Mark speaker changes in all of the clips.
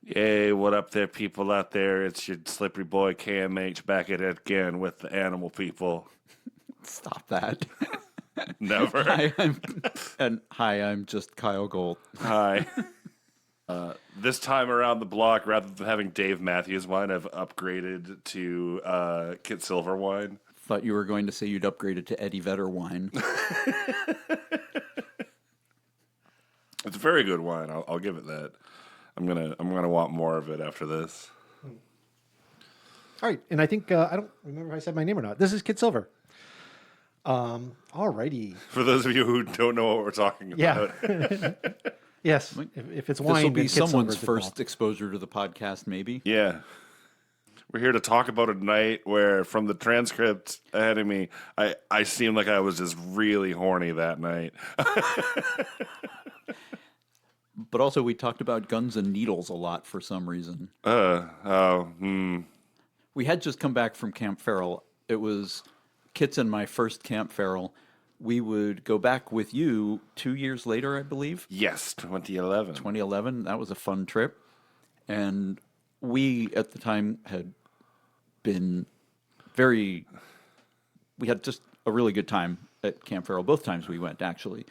Speaker 1: Yay, what up there, people out there? It's your slippery boy KMH back at it again with the animal people.
Speaker 2: Stop that.
Speaker 1: Never.
Speaker 2: I'm just Kyell Gold.
Speaker 1: Hi. This time around the block, rather than having Dave Matthews wine, I've upgraded to Kit Silver wine.
Speaker 2: Thought you were going to say you'd upgraded to Eddie Vedder wine.
Speaker 1: It's a very good wine. I'll give it that. I'm gonna want more of it after this.
Speaker 3: All right, and I think I don't remember if I said my name or not. This is Kit Silver. Alrighty.
Speaker 1: For those of you who don't know what we're talking about,
Speaker 3: Yes. If it's wine,
Speaker 2: This will be
Speaker 3: then Kit
Speaker 2: someone's
Speaker 3: Silver's
Speaker 2: first
Speaker 3: involved.
Speaker 2: exposure to the podcast, maybe.
Speaker 1: yeah. We're here to talk about a night where, from the transcript ahead of me, I seemed like I was just really horny that night.
Speaker 2: But also, we talked about guns and needles a lot for some reason. We had just come back from Camp Feral. It was Kit's and my first Camp Feral. We would go back with you 2 years later, I believe.
Speaker 1: Yes, 2011.
Speaker 2: 2011. That was a fun trip. And we, at the time, had been we had just a really good time at Camp Feral. Both times we went, actually.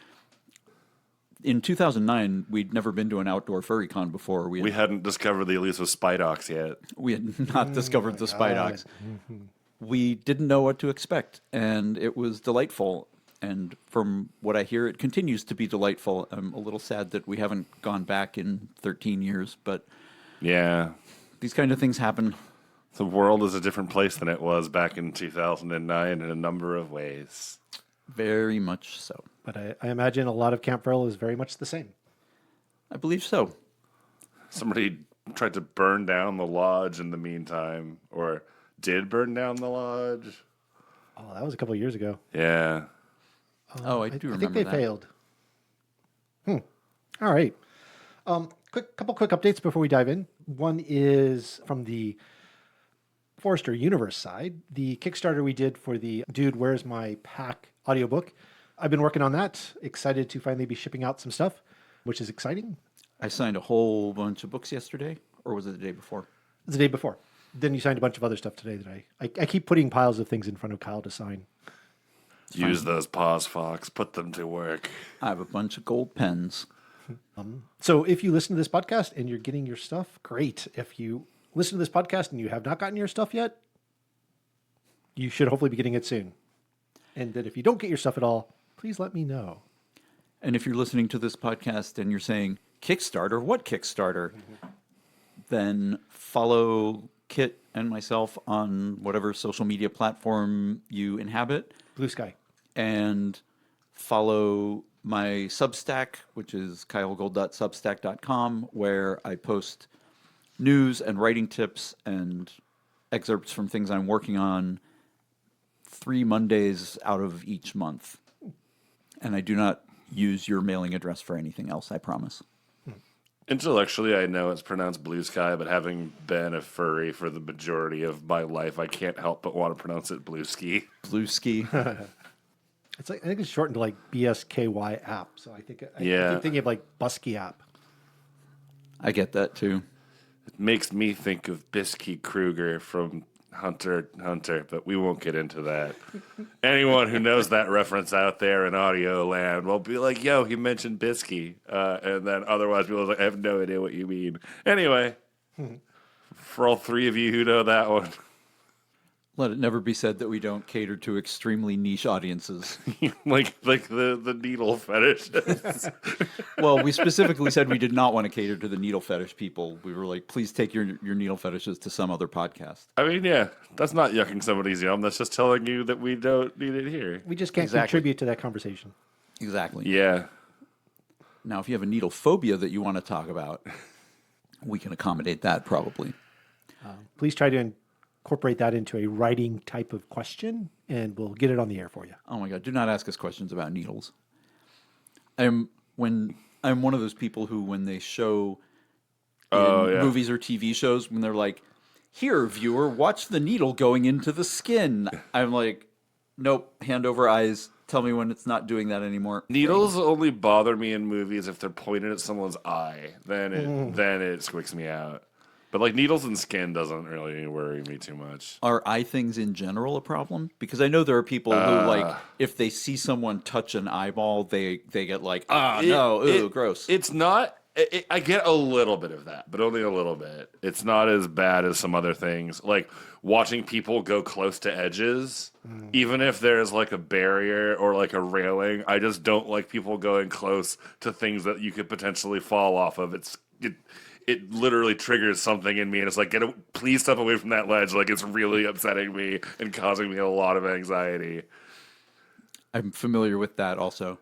Speaker 2: In 2009, we'd never been to an outdoor furry con before.
Speaker 1: We hadn't discovered the elusive Spidox yet.
Speaker 2: We had not discovered the Spidox. We didn't know what to expect, and it was delightful. And from what I hear, it continues to be delightful. I'm a little sad that we haven't gone back in 13 years, but
Speaker 1: Yeah.
Speaker 2: these kind of things happen.
Speaker 1: The world is a different place than it was back in 2009 in a number of ways.
Speaker 2: Very much so.
Speaker 3: But I imagine a lot of Camp Feral is very much the same.
Speaker 2: I believe so.
Speaker 1: Somebody tried to burn down the lodge in the meantime, or did burn down the lodge.
Speaker 3: Oh, that was a couple of years ago.
Speaker 1: Yeah.
Speaker 2: Oh, I do remember
Speaker 3: think they
Speaker 2: that.
Speaker 3: failed. All right. Couple quick updates before we dive in. One is from the Forester Universe side, the Kickstarter we did for the Dude, Where's My Pack audiobook. I've been working on that. Excited to finally be shipping out some stuff, which is exciting.
Speaker 2: I signed a whole bunch of books yesterday, or was it the day before?
Speaker 3: It's the day before. Then you signed a bunch of other stuff today that I keep putting piles of things in front of Kyle to sign.
Speaker 1: Use those paws, Fox. Put them to work.
Speaker 2: I have a bunch of gold pens.
Speaker 3: So if you listen to this podcast and you're getting your stuff, great. If you listen to this podcast and you have not gotten your stuff yet, you should hopefully be getting it soon. And then if you don't get your stuff at all, please let me know.
Speaker 2: And if you're listening to this podcast and you're saying, Kickstarter? What Kickstarter? Then follow Kit and myself on whatever social media platform you inhabit.
Speaker 3: Blue Sky.
Speaker 2: And follow my Substack, which is kyellgold.substack.com, where I post news and writing tips and excerpts from things I'm working on 3 Mondays out of each month. And I do not use your mailing address for anything else, I promise.
Speaker 1: Intellectually, I know it's pronounced blue sky, but having been a furry for the majority of my life, I can't help but want to pronounce it blue ski.
Speaker 2: Blue ski.
Speaker 3: It's like I think it's shortened to like BSKY app. So I think I keep thinking of like Busky app.
Speaker 2: I get that too.
Speaker 1: It makes me think of Bisky Kruger from Hunter x Hunter, but we won't get into that. Anyone who knows that reference out there in audio land will be like, yo, he mentioned Bisky. And then otherwise people are like, I have no idea what you mean. Anyway, for all three of you who know that one.
Speaker 2: Let it never be said that we don't cater to extremely niche audiences.
Speaker 1: like the needle fetish.
Speaker 2: Well, we specifically said we did not want to cater to the needle fetish people. We were like, please take your needle fetishes to some other podcast.
Speaker 1: I mean, yeah, that's not yucking somebody's yum. That's just telling you that we don't need it here.
Speaker 3: We just can't contribute to that conversation.
Speaker 2: Exactly.
Speaker 1: Yeah.
Speaker 2: Now, if you have a needle phobia that you want to talk about, we can accommodate that probably.
Speaker 3: Please try to incorporate that into a writing type of question, and we'll get it on the air for you.
Speaker 2: Oh my God, do not ask us questions about needles. I'm one of those people who, when they show movies or TV shows, when they're like, here, viewer, watch the needle going into the skin. I'm like, nope, hand over eyes, Tell me when it's not doing that anymore.
Speaker 1: Needles only bother me in movies if they're pointed at someone's eye. Then it squicks me out. But like needles and skin doesn't really worry me too much.
Speaker 2: Are eye things in general a problem? Because I know there are people who like if they see someone touch an eyeball, they get like gross.
Speaker 1: It's not. I get a little bit of that, but only a little bit. It's not as bad as some other things. Like watching people go close to edges, even if there's like a barrier or like a railing. I just don't like people going close to things that you could potentially fall off of. It literally triggers something in me, and it's like, please step away from that ledge. Like it's really upsetting me and causing me a lot of anxiety.
Speaker 2: I'm familiar with that also.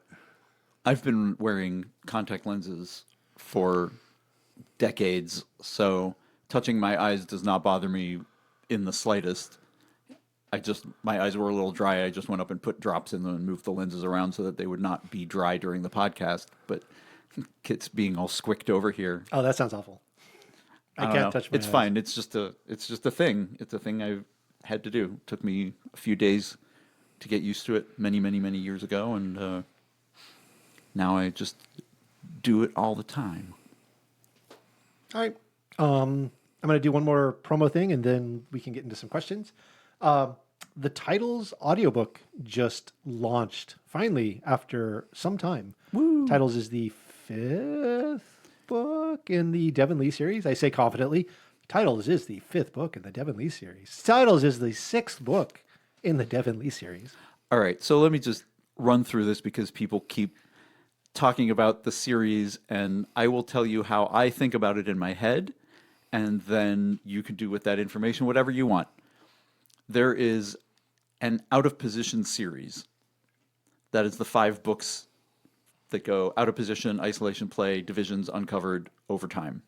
Speaker 2: I've been wearing contact lenses for decades, so touching my eyes does not bother me in the slightest. My eyes were a little dry. I just went up and put drops in them and moved the lenses around so that they would not be dry during the podcast. But Kit's being all squicked over here.
Speaker 3: Oh, that sounds awful. I can't touch my
Speaker 2: It's
Speaker 3: eyes.
Speaker 2: fine. It's just a thing. It's a thing I've had to do. It took me a few days to get used to it many, many, many years ago, and now I just do it all the time.
Speaker 3: All right. I'm going to do one more promo thing, and then we can get into some questions. The Titles audiobook just launched, finally, after some time.
Speaker 2: Woo.
Speaker 3: Titles is the 5th book in the Devon Lee series. I say confidently, Titles is the 5th book in the Devon Lee series. Titles is the 6th book in the Devon Lee series.
Speaker 2: All right, so let me just run through this because people keep talking about the series, and I will tell you how I think about it in my head, and then you can do with that information whatever you want. There is an out-of-position series. That is the 5 books that go out of position, isolation play, divisions, uncovered, overtime.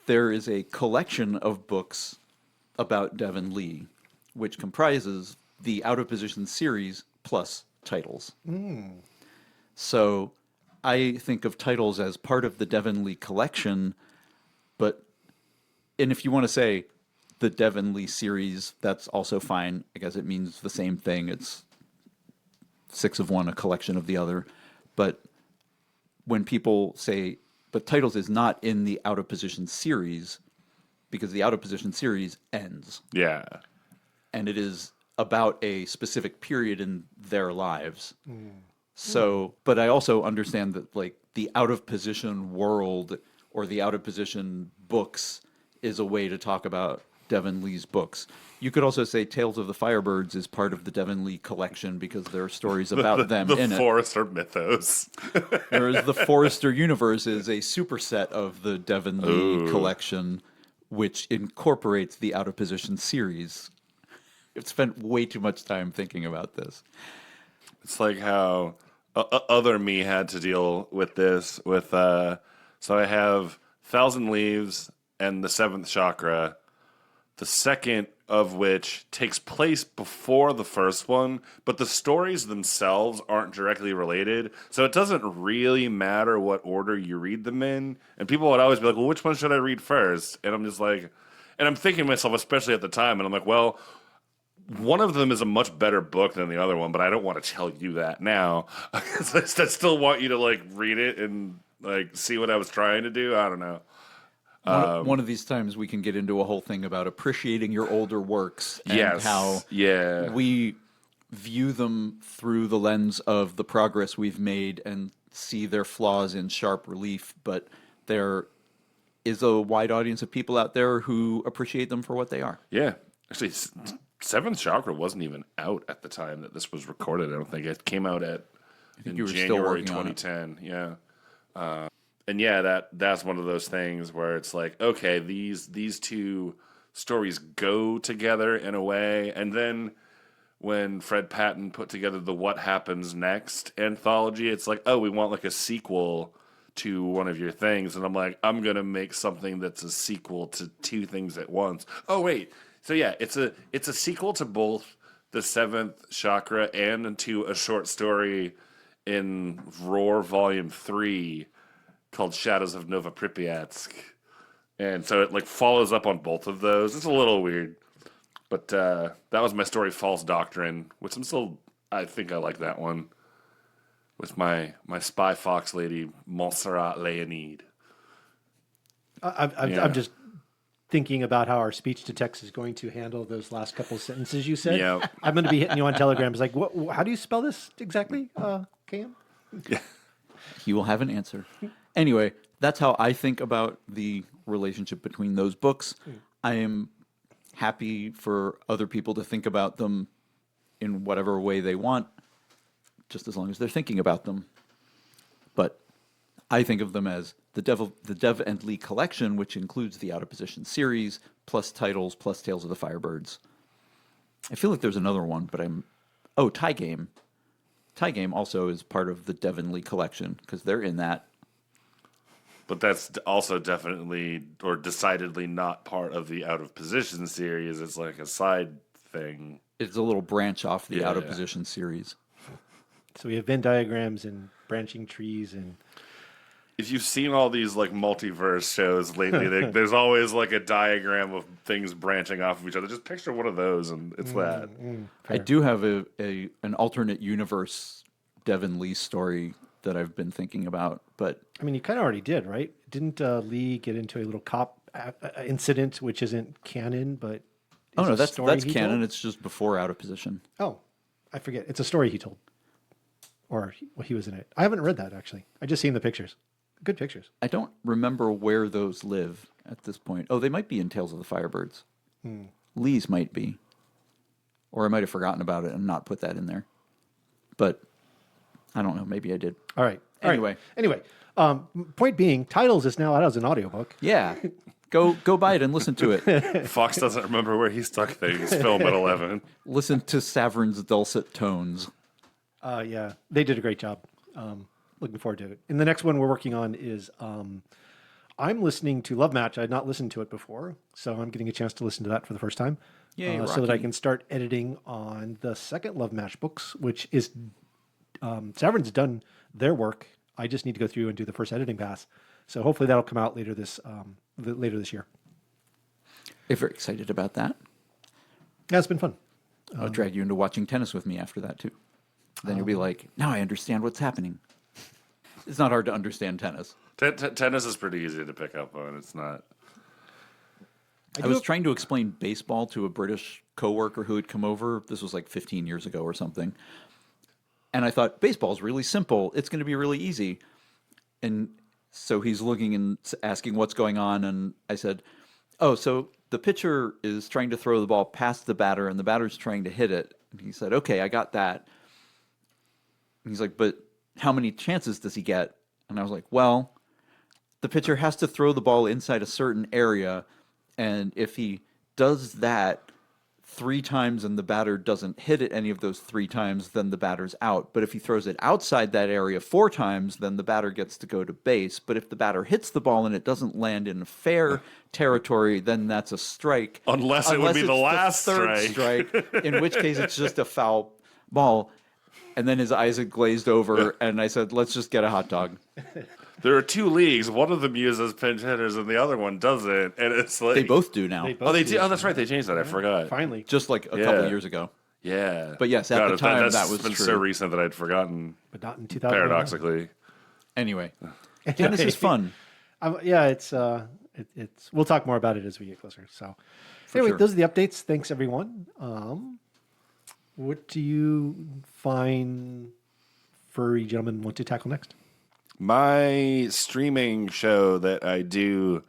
Speaker 2: There is a collection of books about Devon Lee, which comprises the out-of-position series plus Titles. So I think of Titles as part of the Devon Lee collection, and if you want to say the Devon Lee series, that's also fine. I guess it means the same thing. It's 6 of one, a collection of the other. But when people say, but Titles is not in the out of position series, because the out of position series ends.
Speaker 1: Yeah.
Speaker 2: And it is about a specific period in their lives. So, but I also understand that like the out of position world or the out of position books is a way to talk about Devon Lee's books. You could also say Tales of the Firebirds is part of the Devon Lee collection because there are stories about them in
Speaker 1: The
Speaker 2: it.
Speaker 1: Forester mythos.
Speaker 2: Whereas the Forester universe is a superset of the Devon Lee collection, which incorporates the out of position series. I've spent way too much time thinking about this.
Speaker 1: It's like how other me had to deal with this. So I have Thousand Leaves and the Seventh Chakra, the second of which takes place before the first one, but the stories themselves aren't directly related, so it doesn't really matter what order you read them in. And people would always be like, well, which one should I read first? And I'm just like, and I'm thinking to myself, especially at the time, and I'm like, well, one of them is a much better book than the other one, but I don't want to tell you that now. I still want you to like read it and like see what I was trying to do. I don't know.
Speaker 2: One of these times we can get into a whole thing about appreciating your older works and how we view them through the lens of the progress we've made and see their flaws in sharp relief, but there is a wide audience of people out there who appreciate them for what they are.
Speaker 1: Yeah. Actually, Seventh Chakra wasn't even out at the time that this was recorded. I don't think it came out in January 2010. Yeah. And yeah, that's one of those things where it's like, okay, these two stories go together in a way. And then when Fred Patton put together the What Happens Next anthology, it's like, oh, we want like a sequel to one of your things. And I'm like, I'm going to make something that's a sequel to 2 things at once. Oh, wait. So yeah, it's a sequel to both the Seventh Chakra and to a short story in Roar Volume 3 called Shadows of Nova Pripyatsk. And so it like follows up on both of those. It's a little weird. But that was my story, False Doctrine, which I think I like that one with my spy fox lady, Montserrat Leonid.
Speaker 3: I'm just thinking about how our speech to text is going to handle those last couple sentences you said.
Speaker 1: Yeah.
Speaker 3: I'm going to be hitting you on Telegram. It's like, how do you spell this exactly, KM?
Speaker 2: He will have an answer. Anyway, that's how I think about the relationship between those books. I am happy for other people to think about them in whatever way they want, just as long as they're thinking about them. But I think of them as the Dev and Lee collection, which includes the Out of Position series, plus titles, plus Tales of the Firebirds. I feel like there's another one, but Tie Game. Tie Game also is part of the Dev and Lee collection, because they're in that.
Speaker 1: But that's also definitely or decidedly not part of the Out of Position series. It's like a side thing.
Speaker 2: It's a little branch off the
Speaker 1: Yeah.
Speaker 2: Out of Position series.
Speaker 3: So we have Venn diagrams and branching trees and...
Speaker 1: If you've seen all these like multiverse shows lately, there's always like a diagram of things branching off of each other. Just picture one of those, and it's that.
Speaker 2: I do have an alternate universe Devin Lee story that I've been thinking about, but
Speaker 3: I mean, you kind of already did, right? Didn't Lee get into a little cop incident, which isn't canon, but...
Speaker 2: oh no,
Speaker 3: a
Speaker 2: that's
Speaker 3: story he
Speaker 2: canon.
Speaker 3: told?
Speaker 2: It's just before Out of Position.
Speaker 3: Oh, I forget. It's a story he told. Or he was in it. I haven't read that, actually. I just seen the pictures. Good pictures.
Speaker 2: I don't remember where those live at this point. Oh, they might be in Tales of the Firebirds. Lee's might be. Or I might have forgotten about it and not put that in there. But I don't know. Maybe I did.
Speaker 3: All right.
Speaker 2: Anyway.
Speaker 3: Anyway, point being, Titles is now out as an audiobook.
Speaker 2: Yeah. Go buy it and listen to it.
Speaker 1: Fox doesn't remember where he stuck things. Film at 11.
Speaker 2: Listen to Savern's dulcet tones.
Speaker 3: Yeah, they did a great job. Looking forward to it. And the next one we're working on is I'm listening to Love Match. I had not listened to it before, so I'm getting a chance to listen to that for the first time.
Speaker 2: Yay,
Speaker 3: so that I
Speaker 2: Rocky.
Speaker 3: can start editing on the second Love Match books, which is Savern's done their work. I just need to go through and do the first editing pass. So hopefully that'll come out later this year.
Speaker 2: If you're excited about that,
Speaker 3: Yeah, it's been fun.
Speaker 2: I'll drag you into watching tennis with me after that too. Then you'll be like, now I understand what's happening. It's not hard to understand tennis.
Speaker 1: Tennis is pretty easy to pick up on. It's not.
Speaker 2: I was trying to explain baseball to a British coworker who had come over. This was like 15 years ago or something. And I thought, baseball's really simple. It's going to be really easy. And so he's looking and asking what's going on. And I said, oh, so the pitcher is trying to throw the ball past the batter and the batter's trying to hit it. And he said, okay, I got that. And he's like, but how many chances does he get? And I was like, well, the pitcher has to throw the ball inside a certain area. And if he does that 3 times and the batter doesn't hit it any of those 3 times, then the batter's out. But if he throws it outside that area 4 times, then the batter gets to go to base. But if the batter hits the ball and it doesn't land in fair territory, then that's a strike.
Speaker 1: Unless it would be
Speaker 2: it's
Speaker 1: the last
Speaker 2: third strike, in which case it's just a foul ball. And then his eyes had glazed over, and I said, let's just get a hot dog.
Speaker 1: There are 2 leagues. One of them uses pinch hitters, and the other one doesn't. And it's like
Speaker 2: They both do now,
Speaker 3: They both
Speaker 1: Oh, they
Speaker 3: do.
Speaker 1: do. Oh, that's right. They changed that. I forgot.
Speaker 3: Finally.
Speaker 2: just like a couple years ago.
Speaker 1: Yeah.
Speaker 2: But yes, at the time,
Speaker 1: that's
Speaker 2: that was
Speaker 1: been
Speaker 2: true.
Speaker 1: so recent that I'd forgotten.
Speaker 3: But not in 2000.
Speaker 1: Paradoxically.
Speaker 2: Anyway, tennis is fun.
Speaker 3: Yeah, it's we'll talk more about it as we get closer. So anyway,
Speaker 2: sure.
Speaker 3: those are the updates. Thanks everyone. What do you find furry gentlemen want to tackle next?
Speaker 1: My streaming show that I do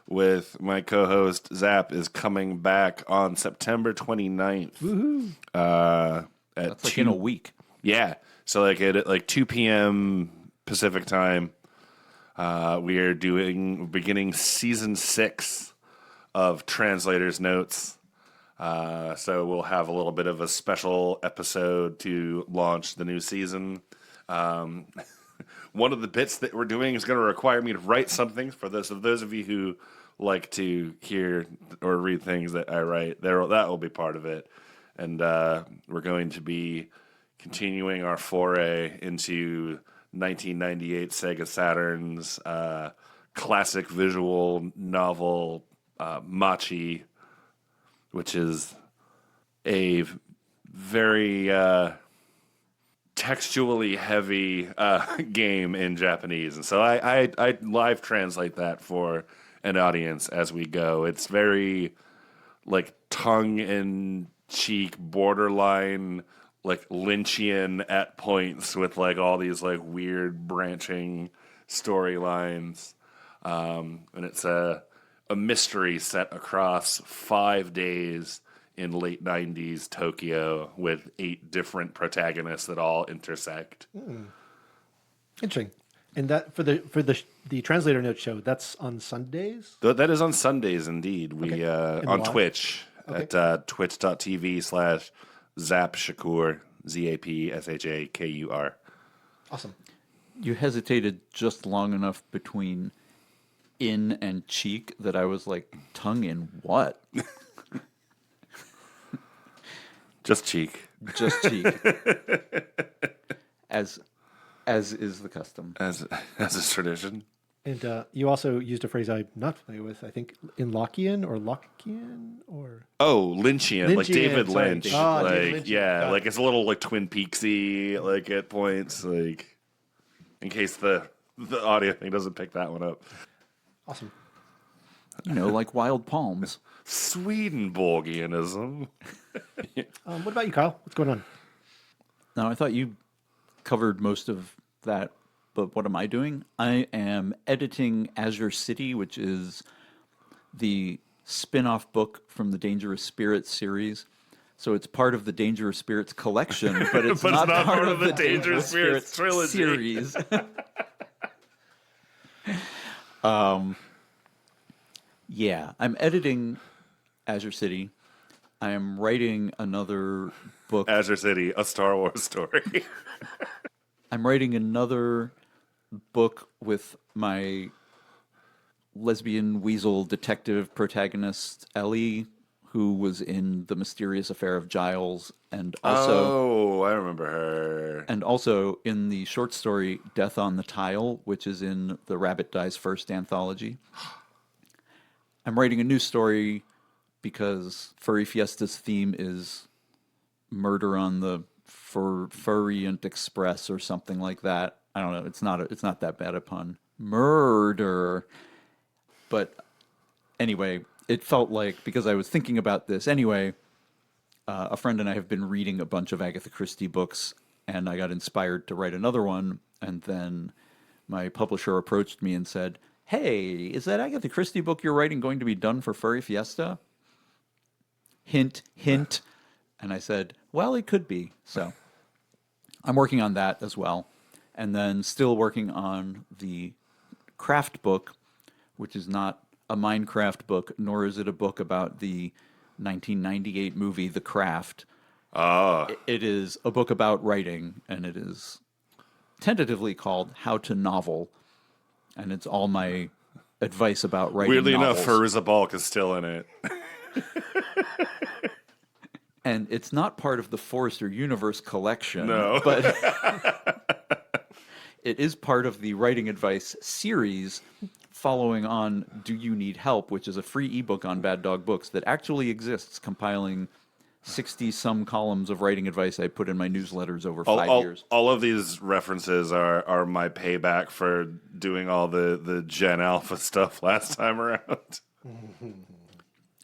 Speaker 1: with my co-host Zap is coming back on September 29th.
Speaker 3: Woohoo!
Speaker 1: At
Speaker 2: That's like
Speaker 1: 2
Speaker 2: in a week.
Speaker 1: Yeah. So like at like 2 p.m. Pacific time, we are beginning season 6 of Translator's Notes. So we'll have a little bit of a special episode to launch the new season. One of the bits that we're doing is going to require me to write something for this. So those of you who like to hear or read things that I write, that will be part of it. And we're going to be continuing our foray into 1998 Sega Saturn's classic visual novel, Machi, which is a very textually heavy game in Japanese, and so I live translate that for an audience as we go. It's very like tongue in cheek, borderline like Lynchian at points with like all these like weird branching storylines, and it's a mystery set across 5 days in late 90s Tokyo with 8 different protagonists that all intersect.
Speaker 3: Interesting. And that the translator note show, that's on Sundays?
Speaker 1: That is on Sundays indeed. We
Speaker 3: And
Speaker 1: on
Speaker 3: live?
Speaker 1: Twitch at twitch.tv/zapshakur, ZAPSHAKUR.
Speaker 3: Awesome.
Speaker 2: You hesitated just long enough between in and cheek that I was like, tongue in what?
Speaker 1: Just cheek.
Speaker 2: Just cheek. As is the custom.
Speaker 1: As is tradition.
Speaker 3: And you also used a phrase I'm not familiar with. I think in Lockean or
Speaker 1: Oh, Lynchian, like
Speaker 3: Lynchian,
Speaker 1: David
Speaker 3: sorry,
Speaker 1: Lynch.
Speaker 3: David- Ah,
Speaker 1: like
Speaker 3: David Lynch.
Speaker 1: yeah,
Speaker 3: Got it.
Speaker 1: like it's a little like Twin Peaksy, like at points, like in case the audio thing doesn't pick that one up.
Speaker 3: awesome.
Speaker 2: You know, like wild palms.
Speaker 1: Swedenborgianism.
Speaker 3: What about you, Kyle? What's going on?
Speaker 2: Now, I thought you covered most of that, but what am I doing? I am editing Azure City, which is the spin-off book from the Dangerous Spirits series. So it's part of the Dangerous Spirits collection, but it's,
Speaker 1: But
Speaker 2: not, part of the
Speaker 1: Dangerous Spirits trilogy.
Speaker 2: series. Yeah, I'm editing Azure City. I am writing another book.
Speaker 1: Azure City, a Star Wars story.
Speaker 2: I'm writing another book with my lesbian weasel detective protagonist, Ellie, who was in The Mysterious Affair of Giles, and also
Speaker 1: I remember her.
Speaker 2: in the short story Death on the Tile, which is in the Rabbit Dies First anthology. I'm writing a new story because Furry Fiesta's theme is murder on the Furry Express or something like that. I don't know. It's not that bad a pun. Murder. But anyway, it felt like, because I was thinking about this anyway, a friend and I have been reading a bunch of Agatha Christie books, and I got inspired to write another one. And then my publisher approached me and said, "Hey, is that Agatha Christie book you're writing going to be done for Furry Fiesta?" Hint, hint. And I said, well, it could be. So I'm working on that as well. And then still working on the craft book, which is not a Minecraft book, nor is it a book about the 1998 movie The Craft. It is a book about writing, and it is tentatively called How to Novel. And it's all my advice about writing
Speaker 1: Weirdly
Speaker 2: novels.
Speaker 1: enough, Furza Balk is still in it.
Speaker 2: And it's not part of the Forrester Universe collection.
Speaker 1: No.
Speaker 2: But it is part of the Writing Advice series following on Do You Need Help, which is a free ebook on Bad Dog Books that actually exists, compiling 60-some columns of writing advice I put in my newsletters over 5 years.
Speaker 1: All of these references are my payback for doing all the Gen Alpha stuff last time around.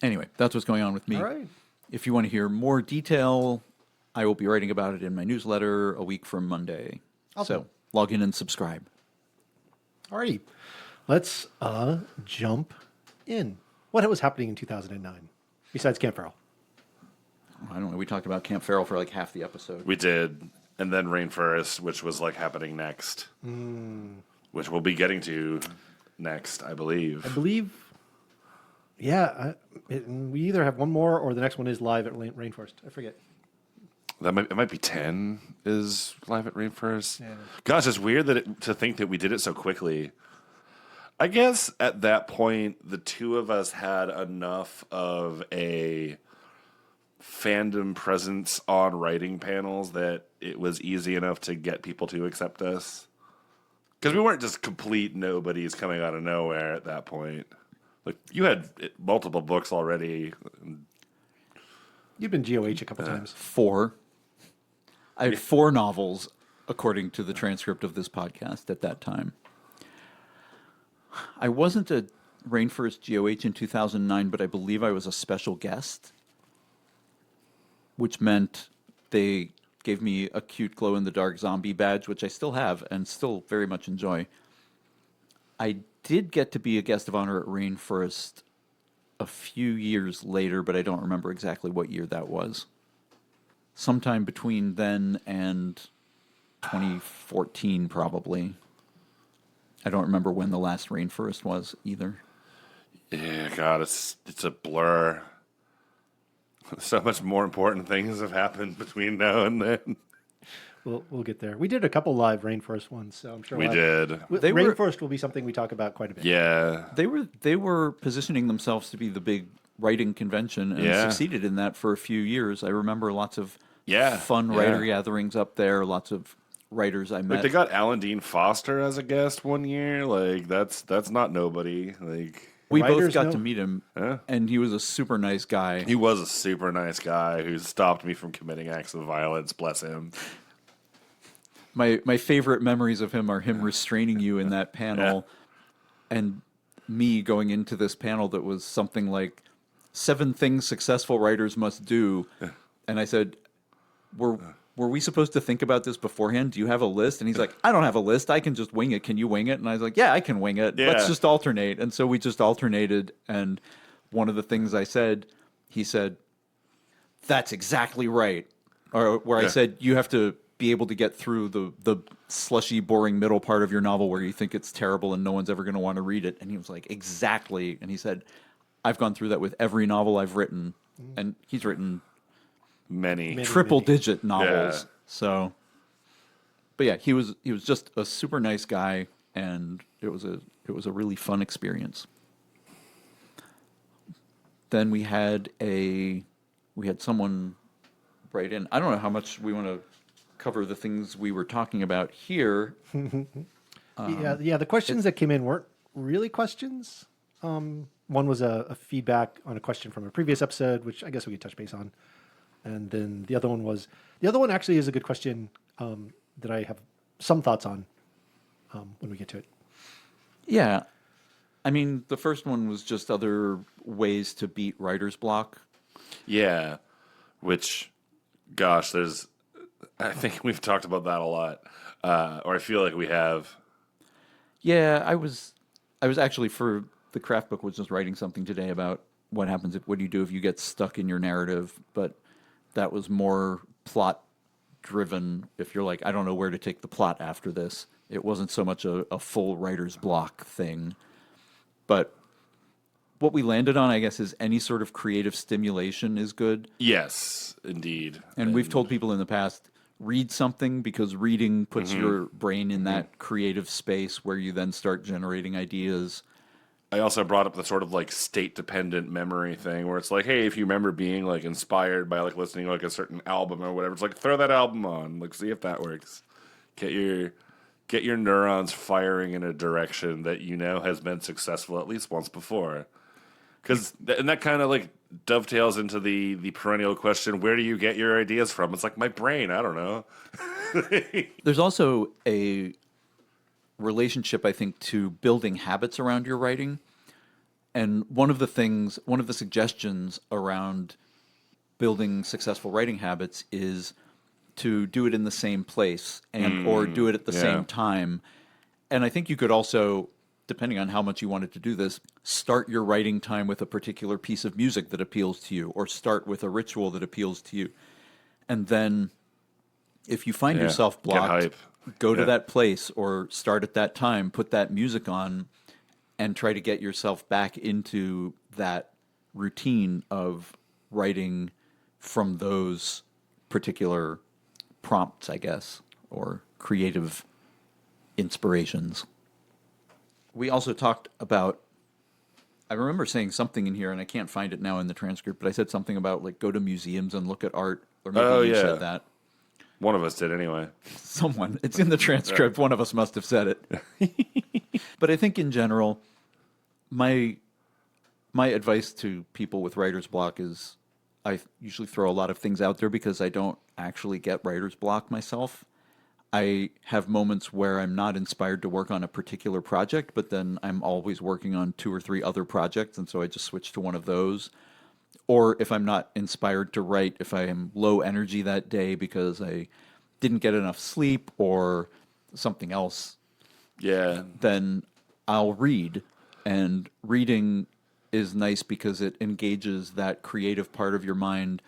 Speaker 2: Anyway, that's what's going on with me.
Speaker 3: All right.
Speaker 2: If you want to hear more detail, I will be writing about it in my newsletter a week from Monday.
Speaker 3: Awesome.
Speaker 2: So log in and subscribe.
Speaker 3: Alrighty. Let's jump in. What was happening in 2009 besides Camp Farrell?
Speaker 2: I don't know. We talked about Camp Farrell for like half the episode.
Speaker 1: We did. And then Rainforest, which was like happening next. Which we'll be getting to next, I believe.
Speaker 3: I believe, we either have one more or the next one is live at Rainforest. I forget.
Speaker 1: It might be 10 is live at Rainforest.
Speaker 3: Yeah.
Speaker 1: Gosh, it's weird to think that we did it so quickly. I guess at that point, the two of us had enough of a fandom presence on writing panels that it was easy enough to get people to accept us. Because we weren't just complete nobodies coming out of nowhere at that point. Like, you had multiple books already.
Speaker 3: You've been GOH a couple times.
Speaker 2: 4. I had 4 novels according to the transcript of this podcast at that time. I wasn't a Rainforest GOH in 2009, but I believe I was a special guest, which meant they gave me a cute glow-in-the-dark zombie badge, which I still have and still very much enjoy. I did get to be a guest of honor at Rainforest a few years later, but I don't remember exactly what year that was. Sometime between then and 2014, probably. I don't remember when the last Rainforest was either.
Speaker 1: Yeah, God, it's a blur. So much more important things have happened between now and then.
Speaker 3: We'll get there. We did a couple live Rainforest ones, so I'm sure
Speaker 1: We did.
Speaker 3: Rainforest will be something we talk about quite a bit.
Speaker 1: Yeah.
Speaker 2: They were positioning themselves to be the big writing convention and succeeded in that for a few years. I remember lots of fun writer gatherings up there, lots of writers I met.
Speaker 1: Like they got Alan Dean Foster as a guest one year. Like that's not nobody. Like
Speaker 2: we both
Speaker 3: writers
Speaker 2: got
Speaker 3: know.
Speaker 2: to meet him, and he was a super nice guy.
Speaker 1: he was a super nice guy who stopped me from committing acts of violence. Bless him.
Speaker 2: My favorite memories of him are him restraining you in that panel, and me going into this panel that was something like 7 things successful writers must do, and I said, Were we supposed to think about this beforehand? Do you have a list? And he's like, I don't have a list. I can just wing it. Can you wing it? And I was like, yeah, I can wing it.
Speaker 1: Yeah.
Speaker 2: Let's just alternate. And so we just alternated. And one of the things I said, he said, that's exactly right. Or where I said, you have to be able to get through the slushy, boring middle part of your novel where you think it's terrible and no one's ever going to want to read it. And he was like, exactly. And he said, I've gone through that with every novel I've written. And he's written
Speaker 1: Many.
Speaker 2: triple-digit novels.
Speaker 1: Yeah.
Speaker 2: So, but yeah, he was just a super nice guy, and it was a really fun experience. Then we had someone write in. I don't know how much we want to cover the things we were talking about here.
Speaker 3: The questions that came in weren't really questions. One was a feedback on a question from a previous episode, which I guess we could touch base on. And then the other one actually is a good question that I have some thoughts on when we get to it.
Speaker 2: Yeah. I mean, the first one was just other ways to beat writer's block.
Speaker 1: Yeah. Which, gosh, I think we've talked about that a lot. Or I feel like we have.
Speaker 2: Yeah, I was actually, for the craft book, was just writing something today about what do you do if you get stuck in your narrative, but that was more plot driven. If you're like, I don't know where to take the plot after this. It wasn't so much a full writer's block thing. But what we landed on, I guess, is any sort of creative stimulation is good.
Speaker 1: Yes, indeed.
Speaker 2: And we've told people in the past, read something, because reading puts your brain in that creative space where you then start generating ideas.
Speaker 1: I also brought up the sort of like state-dependent memory thing where it's like, hey, if you remember being like inspired by like listening to like a certain album or whatever, it's like throw that album on, like see if that works. Get your neurons firing in a direction that you know has been successful at least once before. And that kind of like dovetails into the perennial question, where do you get your ideas from? It's like my brain, I don't know.
Speaker 2: There's also a relationship, I think, to building habits around your writing. And one of the suggestions around building successful writing habits is to do it in the same place or do it at the same time. And I think you could also, depending on how much you wanted to do this, start your writing time with a particular piece of music that appeals to you, or start with a ritual that appeals to you. And then if you find yourself blocked, go to that place or start at that time, put that music on, and try to get yourself back into that routine of writing from those particular prompts, I guess, or creative inspirations. We also talked about, I remember saying something in here, and I can't find it now in the transcript, but I said something about like go to museums and look at art, or maybe you said that.
Speaker 1: One of us did anyway.
Speaker 2: Someone. It's in the transcript. One of us must have said it. But I think in general, my advice to people with writer's block is I usually throw a lot of things out there because I don't actually get writer's block myself. I have moments where I'm not inspired to work on a particular project, but then I'm always working on 2 or 3 other projects, and so I just switch to one of those. Or if I'm not inspired to write, if I am low energy that day because I didn't get enough sleep or something else,
Speaker 1: Yeah.
Speaker 2: then I'll read. And reading is nice because it engages that creative part of your mind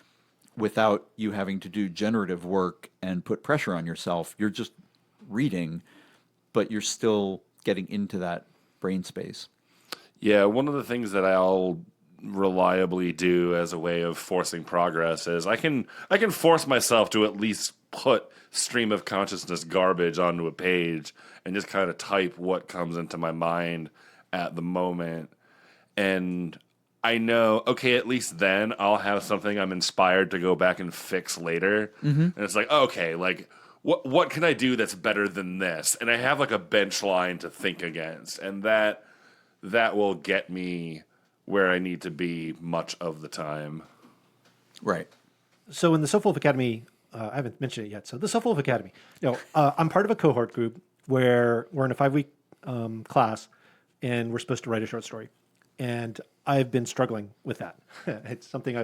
Speaker 2: without you having to do generative work and put pressure on yourself. You're just reading, but you're still getting into that brain space.
Speaker 1: Yeah, one of the things that I'll reliably do as a way of forcing progress is I can force myself to at least put stream of consciousness garbage onto a page and just kind of type what comes into my mind at the moment. And I know, okay, at least then I'll have something I'm inspired to go back and fix later. And it's like, okay, like what can I do that's better than this? And I have like a bench line to think against, and that will get me where I need to be much of the time.
Speaker 2: Right.
Speaker 3: So in the Soulful Academy, I haven't mentioned it yet. So the Soulful Academy, I'm part of a cohort group where we're in a 5-week class, and we're supposed to write a short story. And I've been struggling with that. It's something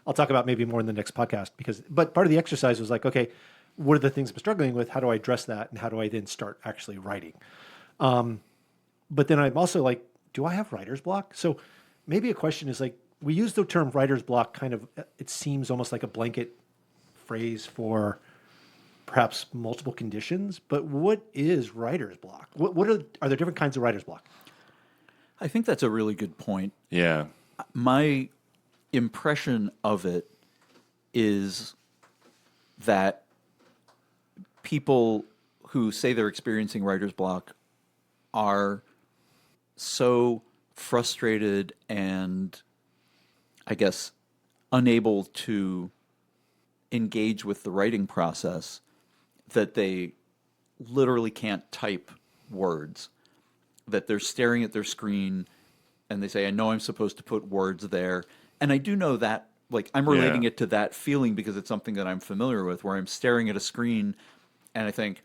Speaker 3: I'll talk about maybe more in the next podcast but part of the exercise was like, okay, what are the things I'm struggling with? How do I address that? And how do I then start actually writing? But then I'm also like, do I have writer's block? So maybe a question is like, we use the term writer's block kind of, it seems almost like a blanket phrase for perhaps multiple conditions, but what is writer's block? Are there different kinds of writer's block?
Speaker 2: I think that's a really good point.
Speaker 1: Yeah.
Speaker 2: My impression of it is that people who say they're experiencing writer's block are so frustrated and, I guess, unable to engage with the writing process that they literally can't type words, that they're staring at their screen and they say, I know I'm supposed to put words there. And I do know that, like, I'm relating it to that feeling because it's something that I'm familiar with, where I'm staring at a screen and I think,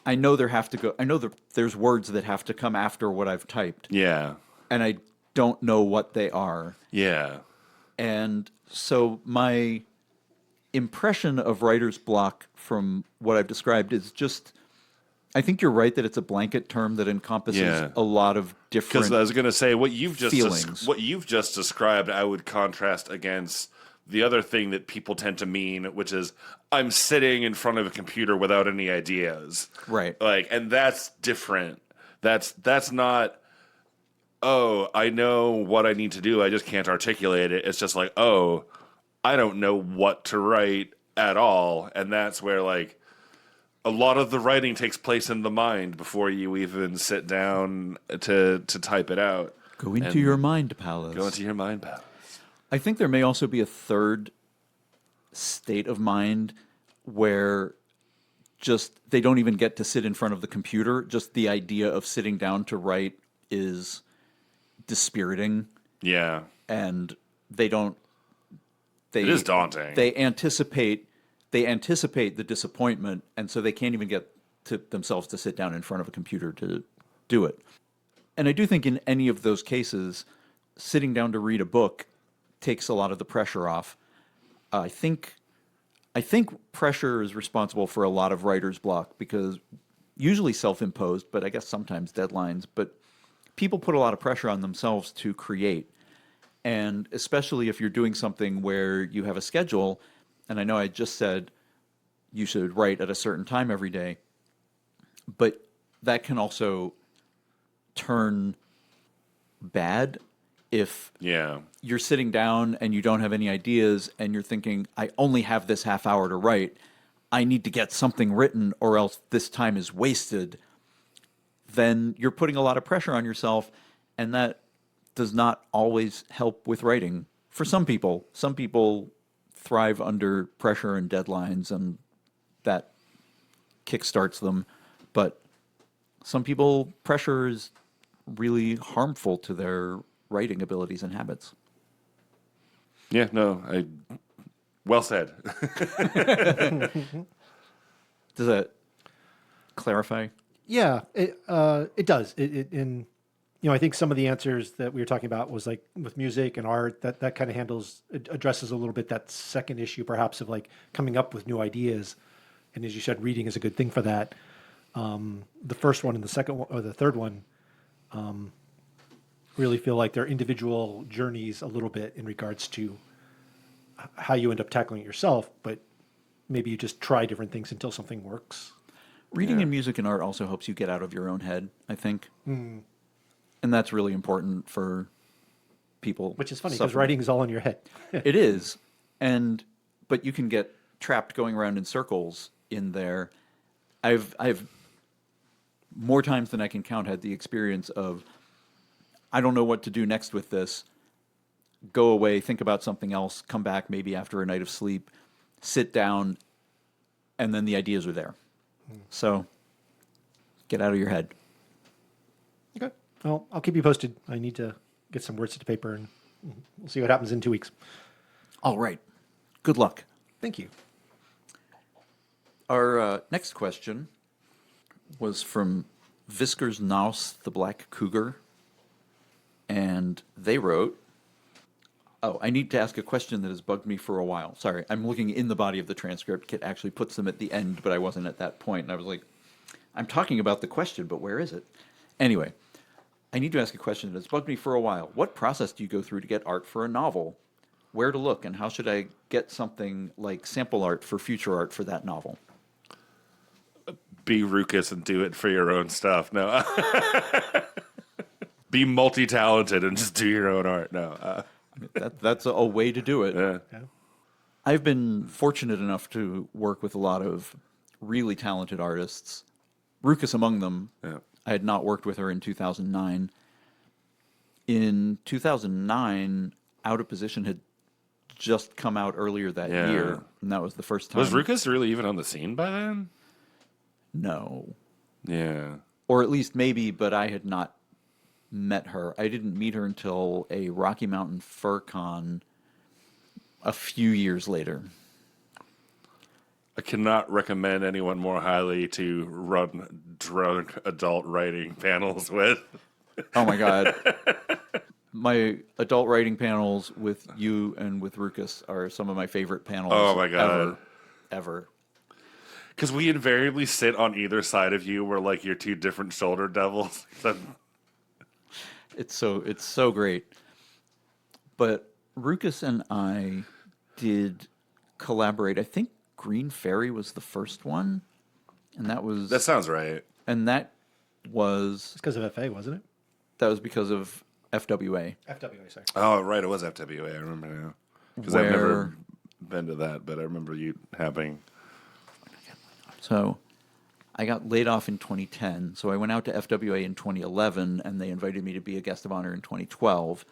Speaker 2: I know there's words that have to come after what I've typed.
Speaker 1: Yeah.
Speaker 2: And I don't know what they are.
Speaker 1: Yeah.
Speaker 2: And so my impression of writer's block from what I've described is just, I think you're right that it's a blanket term that encompasses a lot of different
Speaker 1: Because I was going to say what you've just described, I would contrast against the other thing that people tend to mean, which is I'm sitting in front of a computer without any ideas.
Speaker 2: Right.
Speaker 1: Like, and that's different. That's not, oh, I know what I need to do, I just can't articulate it. It's just like, oh, I don't know what to write at all. And that's where, like, a lot of the writing takes place in the mind before you even sit down to type it out.
Speaker 2: Go into your mind palace.
Speaker 1: Go into your mind palace.
Speaker 2: I think there may also be a third state of mind where just they don't even get to sit in front of the computer. Just the idea of sitting down to write is dispiriting.
Speaker 1: Yeah.
Speaker 2: And they don't...
Speaker 1: It is daunting.
Speaker 2: They anticipate the disappointment, and so they can't even get to themselves to sit down in front of a computer to do it. And I do think in any of those cases, sitting down to read a book takes a lot of the pressure off. I think pressure is responsible for a lot of writer's block because usually self-imposed, but I guess sometimes deadlines. But people put a lot of pressure on themselves to create. And especially if you're doing something where you have a schedule, and I know I just said you should write at a certain time every day, but that can also turn bad if you're sitting down and you don't have any ideas and you're thinking, I only have this half hour to write. I need to get something written or else this time is wasted. Then you're putting a lot of pressure on yourself, and that does not always help with writing. For some people thrive under pressure and deadlines, and that kickstarts them. But some people, pressure is really harmful to their writing abilities and habits.
Speaker 1: Yeah, no, well said.
Speaker 2: Does that clarify?
Speaker 3: Yeah, it does. In I think some of the answers that we were talking about was like with music and art that kind of addresses a little bit that second issue perhaps of like coming up with new ideas, and as you said, reading is a good thing for that. The first one and the second one or the third one really feel like they're individual journeys a little bit in regards to how you end up tackling it yourself, but maybe you just try different things until something works.
Speaker 2: Reading and music and art also helps you get out of your own head, I think. And that's really important for people.
Speaker 3: Which is funny because
Speaker 2: suffering.
Speaker 3: writing is all in your head.
Speaker 2: It is. But you can get trapped going around in circles in there. I've more times than I can count had the experience of, I don't know what to do next with this. Go away, think about something else, come back maybe after a night of sleep, sit down, and then the ideas are there. So get out of your head.
Speaker 3: Okay. Well, I'll keep you posted. I need to get some words to paper, and we'll see what happens in 2 weeks.
Speaker 2: All right. Good luck.
Speaker 3: Thank you.
Speaker 2: Our next question was from Viskers Naus, the Black Cougar. And they wrote, I need to ask a question that has bugged me for a while. Sorry, I'm looking in the body of the transcript. Kit actually puts them at the end, but I wasn't at that point. And I was like, I'm talking about the question, but where is it? Anyway, I need to ask a question that has bugged me for a while. What process do you go through to get art for a novel? Where to look, and how should I get something like sample art for future art for that novel?
Speaker 1: Be Ruckus and do it for your own stuff. No. Be multi-talented and just do your own art. No.
Speaker 2: That's a way to do it.
Speaker 1: Yeah.
Speaker 2: I've been fortunate enough to work with a lot of really talented artists, Ruckus among them.
Speaker 1: Yeah.
Speaker 2: I had not worked with her in 2009. In 2009, Out of Position had just come out earlier that year, and that was the first time.
Speaker 1: Was Ruckus really even on the scene by then?
Speaker 2: No.
Speaker 1: Yeah.
Speaker 2: Or at least maybe, but I had not met her. I didn't meet her until a Rocky Mountain Fur Con a few years later.
Speaker 1: I cannot recommend anyone more highly to run drunk adult writing panels with.
Speaker 2: Oh my God. My adult writing panels with you and with Ruckus are some of my favorite panels.
Speaker 1: Oh my God.
Speaker 2: Ever.
Speaker 1: Because we invariably sit on either side of you. We're like your two different shoulder devils.
Speaker 2: It's so great. But Ruckus and I did collaborate. I think Green Fairy was the first one. And
Speaker 1: That sounds right.
Speaker 2: And that was...
Speaker 3: It's because of FA, wasn't it?
Speaker 2: That was because of FWA.
Speaker 3: FWA, sorry.
Speaker 1: Oh, right. It was FWA. I remember now. Because I've never been to that, but I remember you having...
Speaker 2: So I got laid off in 2010. So I went out to FWA in 2011, and they invited me to be a guest of honor in 2012.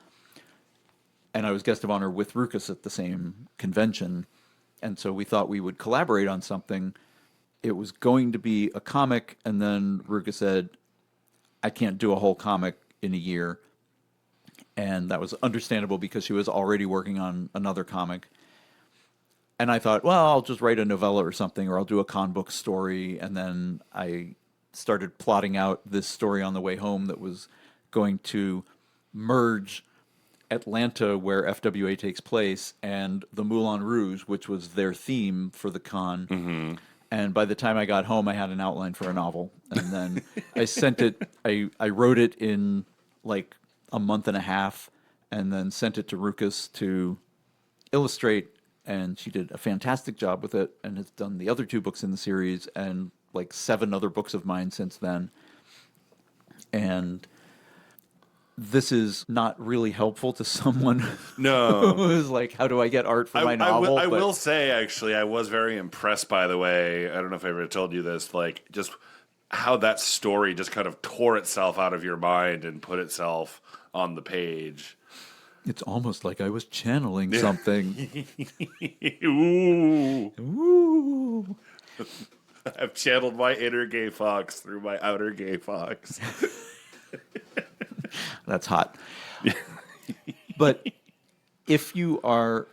Speaker 2: And I was guest of honor with Ruckus at the same convention. And so we thought we would collaborate on something. It was going to be a comic, and then Ruckus said, I can't do a whole comic in a year. And that was understandable because she was already working on another comic. And I thought, well, I'll just write a novella or something, or I'll do a con book story. And then I started plotting out this story on the way home that was going to merge Atlanta, where FWA takes place, and the Moulin Rouge, which was their theme for the con. Mm-hmm. And by the time I got home, I had an outline for a novel. And then I sent it, I wrote it in like a month and a half, and then sent it to Ruckus to illustrate. And she did a fantastic job with it, and has done the other 2 books in the series and like 7 other books of mine since then. And this is not really helpful to someone who is like, how do I get art for my novel?
Speaker 1: I will say, actually, I was very impressed, by the way. I don't know if I ever told you this, like just how that story just kind of tore itself out of your mind and put itself on the page.
Speaker 2: It's almost like I was channeling something.
Speaker 1: Ooh.
Speaker 2: Ooh.
Speaker 1: I've channeled my inner gay fox through my outer gay fox.
Speaker 2: That's hot. But if you are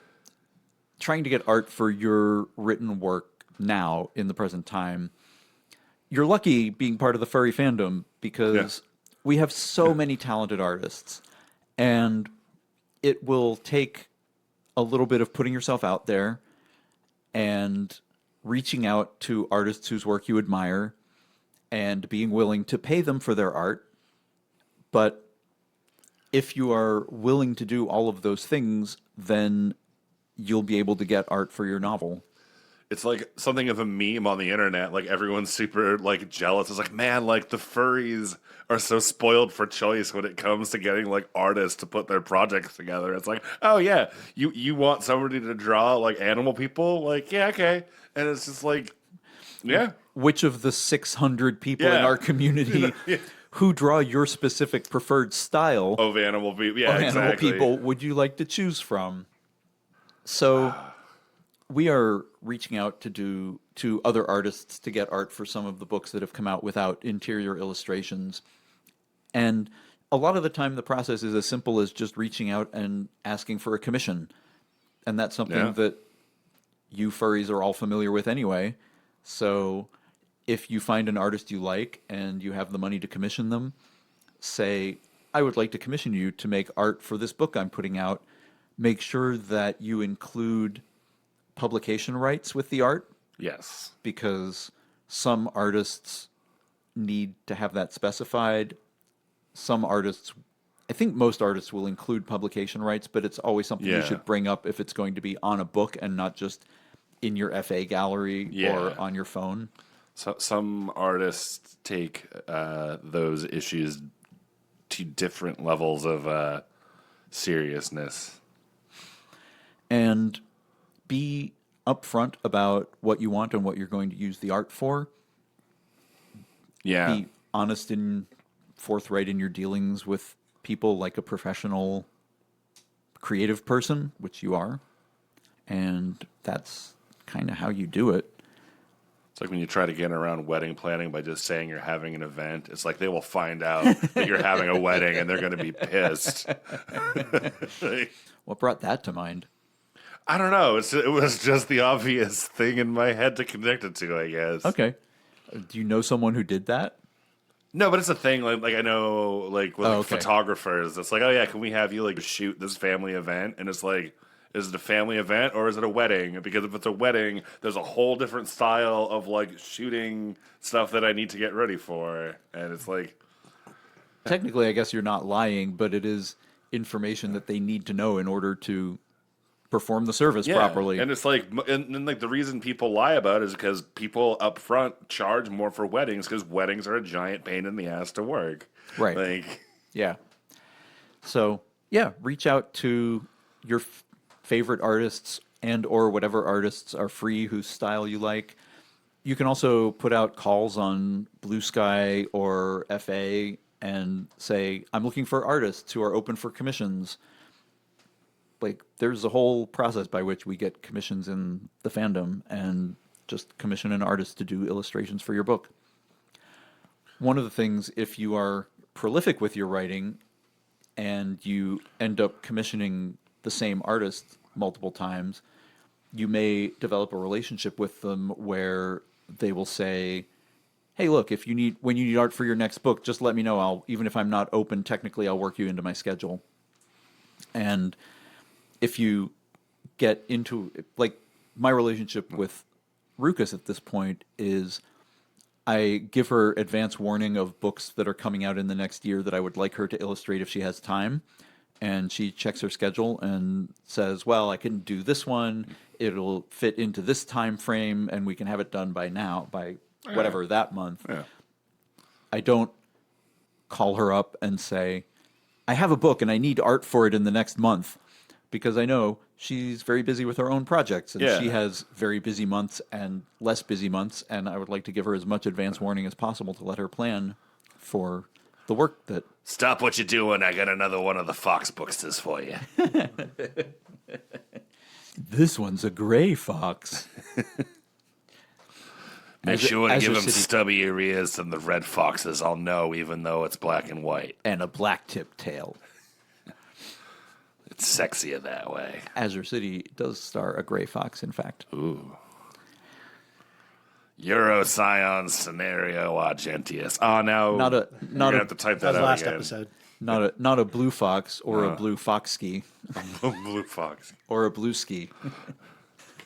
Speaker 2: trying to get art for your written work now in the present time, you're lucky being part of the furry fandom because
Speaker 1: Yeah.
Speaker 2: we have so many talented artists, and it will take a little bit of putting yourself out there and reaching out to artists whose work you admire and being willing to pay them for their art. But if you are willing to do all of those things, then you'll be able to get art for your novel.
Speaker 1: It's like something of a meme on the internet. Like everyone's super like jealous. It's like, man, like the furries are so spoiled for choice when it comes to getting like artists to put their projects together. It's like, oh yeah, you want somebody to draw like animal people? Like, yeah, okay. And it's just like, yeah,
Speaker 2: Which of the 600 people in
Speaker 1: Yeah.
Speaker 2: our community
Speaker 1: Yeah.
Speaker 2: who draw your specific preferred style
Speaker 1: of animal people. Yeah,
Speaker 2: of animal
Speaker 1: exactly.
Speaker 2: people would you like to choose from? So we are reaching out to other artists to get art for some of the books that have come out without interior illustrations. And a lot of the time the process is as simple as just reaching out and asking for a commission. And that's something
Speaker 1: Yeah.
Speaker 2: that you furries are all familiar with anyway. So if you find an artist you like and you have the money to commission them, say, I would like to commission you to make art for this book I'm putting out. Make sure that you include publication rights with the art,
Speaker 1: Yes.
Speaker 2: because some artists need to have that specified. Some artists, I think most artists will include publication rights, but it's always something you
Speaker 1: Yeah.
Speaker 2: should bring up if it's going to be on a book and not just in your FA gallery
Speaker 1: Yeah.
Speaker 2: or on your phone.
Speaker 1: So some artists take those issues to different levels of seriousness.
Speaker 2: And be upfront about what you want and what you're going to use the art for.
Speaker 1: Yeah.
Speaker 2: Be honest and forthright in your dealings with people like a professional creative person, which you are. And that's kind of how you do it.
Speaker 1: It's like when you try to get around wedding planning by just saying you're having an event. It's like they will find out that you're having a wedding and they're going to be pissed.
Speaker 2: What brought that to mind?
Speaker 1: I don't know. It was just the obvious thing in my head to connect it to, I guess.
Speaker 2: Okay. Do you know someone who did that?
Speaker 1: No, but it's a thing. Like I know, like with
Speaker 2: Oh,
Speaker 1: like,
Speaker 2: okay.
Speaker 1: photographers, it's like, oh yeah, can we have you like shoot this family event? And it's like, is it a family event or is it a wedding? Because if it's a wedding, there's a whole different style of like shooting stuff that I need to get ready for, and it's like,
Speaker 2: Technically, I guess you're not lying, but it is information that they need to know in order to perform the service properly.
Speaker 1: And it's like, and like the reason people lie about it is because people up front charge more for weddings because weddings are a giant pain in the ass to work.
Speaker 2: Right.
Speaker 1: Like,
Speaker 2: Yeah. So, yeah, reach out to your favorite artists and or whatever artists are free whose style you like. You can also put out calls on Blue Sky or FA and say, I'm looking for artists who are open for commissions. Like, there's a whole process by which we get commissions in the fandom and just commission an artist to do illustrations for your book. One of the things, if you are prolific with your writing and you end up commissioning the same artist multiple times, you may develop a relationship with them where they will say, hey, look, when you need art for your next book, just let me know. Even if I'm not open technically, I'll work you into my schedule. And if you get into, like, my relationship with Ruckus at this point is I give her advance warning of books that are coming out in the next year that I would like her to illustrate if she has time. And she checks her schedule and says, well, I can do this one. It'll fit into this time frame, and we can have it done by whatever that month.
Speaker 1: yeah.
Speaker 2: I don't call her up and say, I have a book and I need art for it in the next month, because I know she's very busy with her own projects and
Speaker 1: Yeah.
Speaker 2: she has very busy months and less busy months, and I would like to give her as much advance warning as possible to let her plan for the work that...
Speaker 1: Stop what you're doing. I got another one of the Fox books for you.
Speaker 2: This one's a gray fox.
Speaker 1: Make sure to
Speaker 2: as
Speaker 1: give
Speaker 2: your
Speaker 1: them
Speaker 2: city-
Speaker 1: stubbier ears than the red foxes. I'll know, even though it's black and white.
Speaker 2: And a black tip tail.
Speaker 1: It's sexier that way.
Speaker 2: Azure City does star a gray fox, in fact.
Speaker 1: Ooh. Euroscion scenario agentius. Oh, now
Speaker 2: Not a-
Speaker 1: you're
Speaker 2: not
Speaker 1: gonna
Speaker 2: a-
Speaker 1: have to type
Speaker 3: That
Speaker 1: that
Speaker 3: was
Speaker 1: out
Speaker 3: last
Speaker 1: again.
Speaker 3: episode.
Speaker 2: Not a blue fox or a blue fox ski
Speaker 1: Blue fox.
Speaker 2: or a blue ski.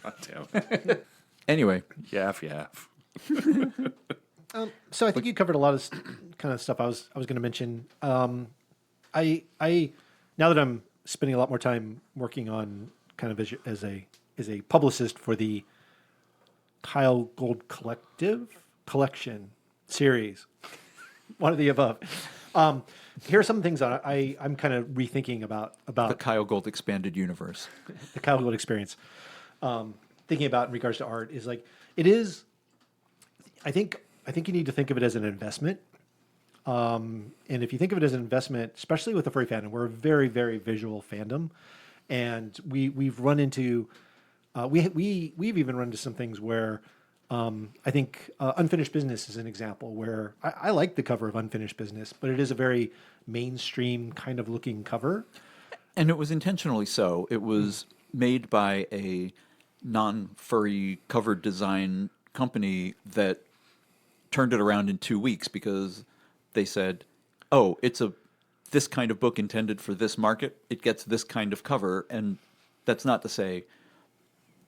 Speaker 1: God damn it.
Speaker 2: Anyway,
Speaker 1: Yaff yaff.
Speaker 3: So I think you covered a lot of kind of stuff I was going to mention. I now that I'm spending a lot more time working on kind of as a publicist for the Kyell Gold collection series, one of the above. Here are some things that I'm kind of rethinking about
Speaker 2: the
Speaker 3: the
Speaker 2: Kyell Gold expanded universe.
Speaker 3: Kyell Gold experience. Thinking about in regards to art is like it is. I think you need to think of it as an investment. And if you think of it as an investment, especially with the furry fandom, we're a very, very visual fandom, and we've run into we've even run into some things where I think Unfinished Business is an example where I like the cover of Unfinished Business, but it is a very mainstream kind of looking cover.
Speaker 2: And it was intentionally so. It was made by a non-furry cover design company that turned it around in 2 weeks because they said, "Oh, it's this kind of book intended for this market. It gets this kind of cover." And that's not to say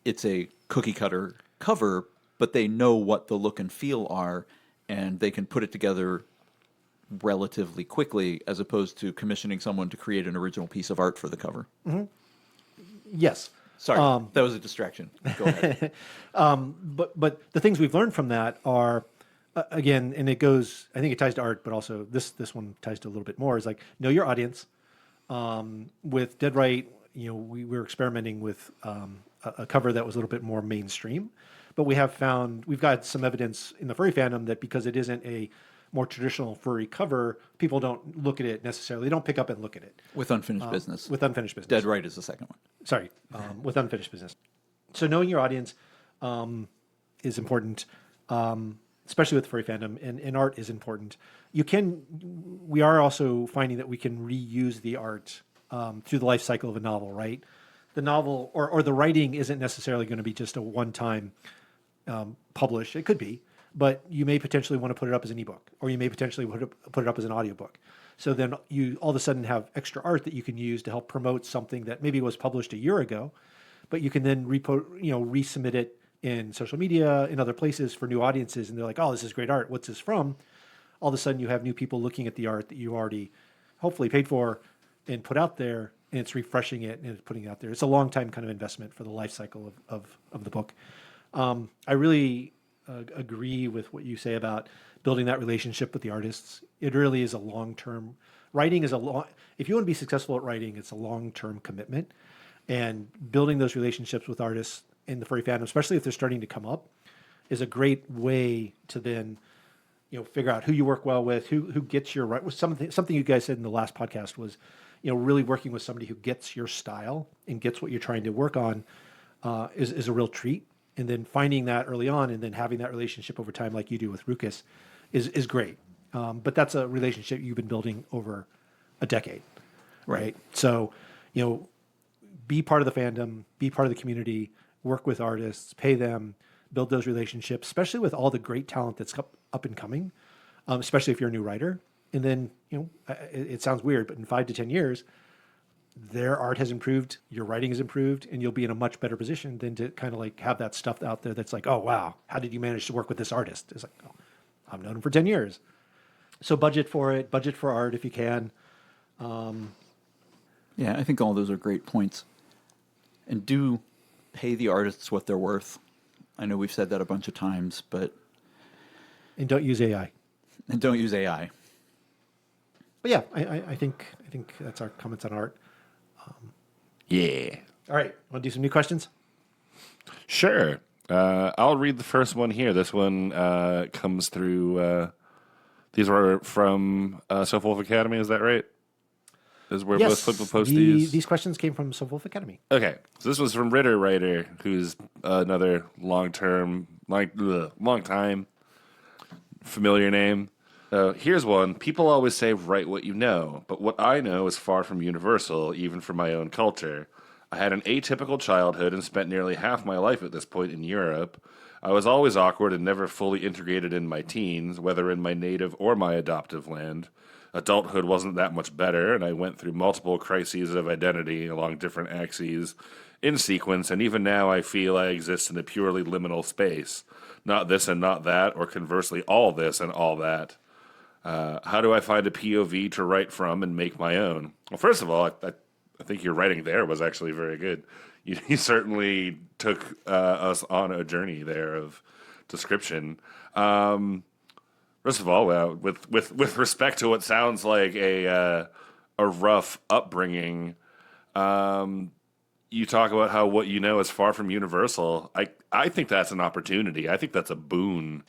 Speaker 2: it's a cookie cutter cover, but they know what the look and feel are, and they can put it together relatively quickly as opposed to commissioning someone to create an original piece of art for the cover.
Speaker 3: Yes.
Speaker 2: Sorry, that was a distraction. Go ahead.
Speaker 3: But the things we've learned from that are again, and it goes. I think it ties to art, but also this one ties to a little bit more. Is like know your audience. With Dead Right, we were experimenting with a cover that was a little bit more mainstream, but we've got some evidence in the furry fandom that because it isn't a more traditional furry cover, people don't look at it necessarily. They don't pick up and look at it.
Speaker 2: With Unfinished Business.
Speaker 3: With Unfinished Business.
Speaker 2: Dead Right is the second one.
Speaker 3: Sorry, with Unfinished Business. So knowing your audience is important, especially with furry fandom, and art is important. We are also finding that we can reuse the art through the life cycle of a novel, right? The novel or the writing isn't necessarily going to be just a one-time publish. It could be, but you may potentially want to put it up as an ebook, or you may potentially put it up as an audiobook. So then you all of a sudden have extra art that you can use to help promote something that maybe was published a year ago, but you can then resubmit it in social media, in other places for new audiences, and they're like, "Oh, this is great art. What's this from?" All of a sudden, you have new people looking at the art that you already hopefully paid for and put out there, and it's refreshing it and it's putting it out there. It's a long time kind of investment for the life cycle of the book. I really agree with what you say about building that relationship with the artists. It really is a long-term. Writing is if you want to be successful at writing, it's a long-term commitment, and building those relationships with artists in the furry fandom, especially if they're starting to come up, is a great way to then figure out who you work well with, who gets your right. Something you guys said in the last podcast was, really working with somebody who gets your style and gets what you're trying to work on is a real treat. And then finding that early on, and then having that relationship over time, like you do with Ruckus, is great. But that's a relationship you've been building over a decade, right? So, be part of the fandom, be part of the community, work with artists, pay them, build those relationships, especially with all the great talent that's up and coming, especially if you're a new writer. And then, it sounds weird, but in 5 to 10 years, their art has improved, your writing has improved, and you'll be in a much better position than to kind of like have that stuff out there that's like, "Oh, wow, how did you manage to work with this artist?" It's like, "Oh, I've known him for 10 years. So budget for it, budget for art if you can.
Speaker 2: Yeah, I think all those are great points. And do pay the artists what they're worth. I know we've said that a bunch of times, but...
Speaker 3: And don't use AI.
Speaker 2: And don't use AI.
Speaker 3: But yeah, I think that's our comments on art.
Speaker 1: Yeah.
Speaker 3: All right, want to do some new questions?
Speaker 1: Sure. I'll read the first one here. This one comes through. These were from Self Wolf Academy. Is that right? Is where most people post these?
Speaker 3: These questions came from Self Wolf Academy.
Speaker 1: Okay, so this was from Ritter Writer, who's another long time familiar name. Here's one. People always say, write what you know, but what I know is far from universal, even for my own culture. I had an atypical childhood and spent nearly half my life at this point in Europe. I was always awkward and never fully integrated in my teens, whether in my native or my adoptive land. Adulthood wasn't that much better, and I went through multiple crises of identity along different axes in sequence, and even now I feel I exist in a purely liminal space. Not this and not that, or conversely, all this and all that. How do I find a POV to write from and make my own? Well, first of all, I think your writing there was actually very good. You certainly took us on a journey there of description. First of all, with respect to what sounds like a rough upbringing, you talk about how what you know is far from universal. I think that's an opportunity. I think that's a boon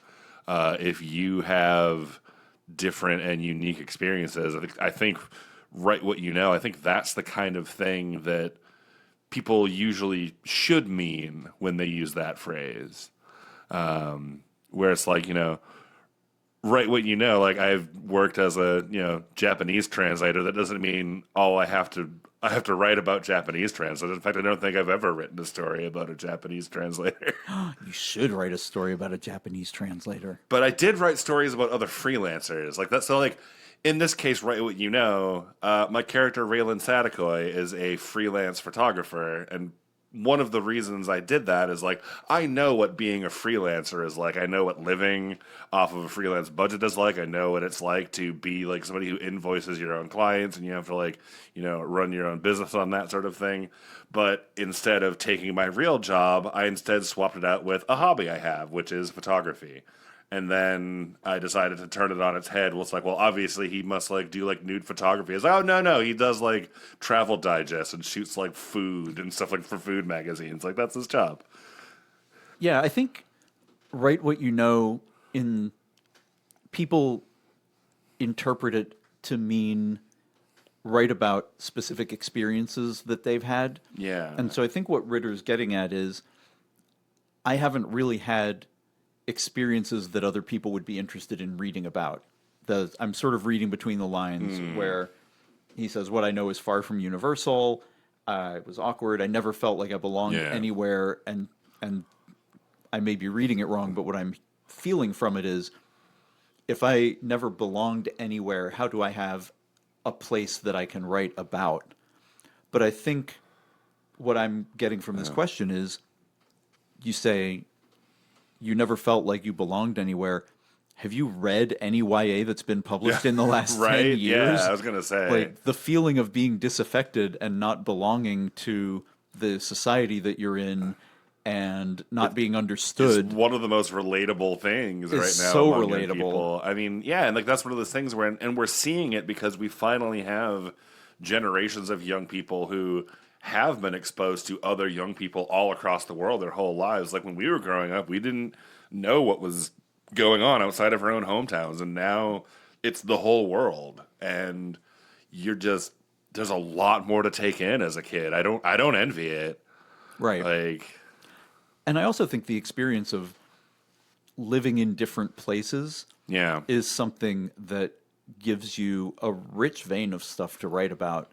Speaker 1: if you have different and unique experiences. I think write what you know. I think that's the kind of thing that people usually should mean when they use that phrase. Where it's like, write what you know. Like, I've worked as a Japanese translator. That doesn't mean I have to write about Japanese translators. In fact, I don't think I've ever written a story about a Japanese translator.
Speaker 2: You should write a story about a Japanese translator.
Speaker 1: But I did write stories about other freelancers. Like that. So like in this case, write what you know. My character Raylan Sadikoy is a freelance photographer, and one of the reasons I did that is like I know what being a freelancer is like. I know what living off of a freelance budget is like. I know what it's like to be like somebody who invoices your own clients and you have to like, run your own business on that sort of thing. But instead of taking my real job, I instead swapped it out with a hobby I have, which is photography. And then I decided to turn it on its head. Well, it's like, well, obviously he must like do like nude photography. It's like, oh no, he does like travel digests and shoots like food and stuff like for food magazines. Like that's his job.
Speaker 2: Yeah, I think write what you know in people interpret it to mean write about specific experiences that they've had.
Speaker 1: Yeah.
Speaker 2: And so I think what Ritter's getting at is I haven't really had experiences that other people would be interested in reading about. I'm sort of reading between the lines where he says, what I know is far from universal. I was awkward. I never felt like I belonged anywhere. And I may be reading it wrong, but what I'm feeling from it is if I never belonged anywhere, how do I have a place that I can write about? But I think what I'm getting from this question is you say, you never felt like you belonged anywhere. Have you read any YA that's been published in the last 10 years?
Speaker 1: Yeah, I was going to say.
Speaker 2: Like, the feeling of being disaffected and not belonging to the society that you're in and not being understood.
Speaker 1: It's one of the most relatable things right now.
Speaker 2: So
Speaker 1: among young
Speaker 2: relatable.
Speaker 1: people. I mean, yeah, and like that's one of those things where, and we're seeing it because we finally have generations of young people who have been exposed to other young people all across the world their whole lives. Like when we were growing up, we didn't know what was going on outside of our own hometowns, and now it's the whole world. And there's a lot more to take in as a kid. I don't envy it.
Speaker 2: Right.
Speaker 1: Like,
Speaker 2: and I also think the experience of living in different places is something that gives you a rich vein of stuff to write about.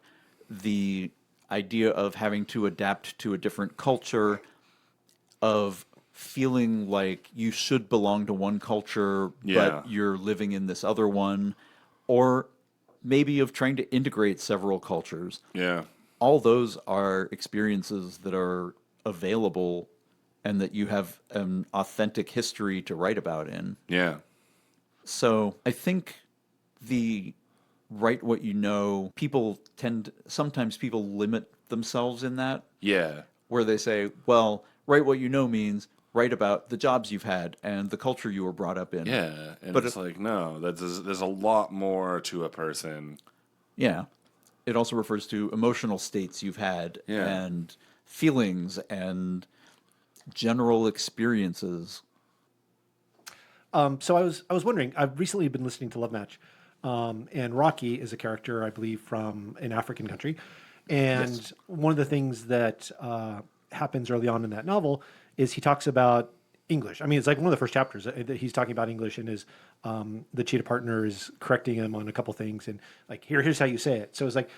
Speaker 2: The idea of having to adapt to a different culture, of feeling like you should belong to one culture, but you're living in this other one, or maybe of trying to integrate several cultures.
Speaker 1: Yeah.
Speaker 2: All those are experiences that are available and that you have an authentic history to write about in.
Speaker 1: Yeah.
Speaker 2: So I think the write what you know, sometimes people limit themselves in that. Yeah. Where they say, well, write what you know means write about the jobs you've had and the culture you were brought up in.
Speaker 1: Yeah. And but it's like, no, there's a lot more to a person.
Speaker 2: Yeah. It also refers to emotional states you've had and feelings and general experiences.
Speaker 3: So I was wondering, I've recently been listening to Love Match. And Rocky is a character, I believe, from an African country. And one of the things that happens early on in that novel is he talks about English. I mean, it's like one of the first chapters that he's talking about English, and his the cheetah partner is correcting him on a couple things, and like here's how you say it. So it's like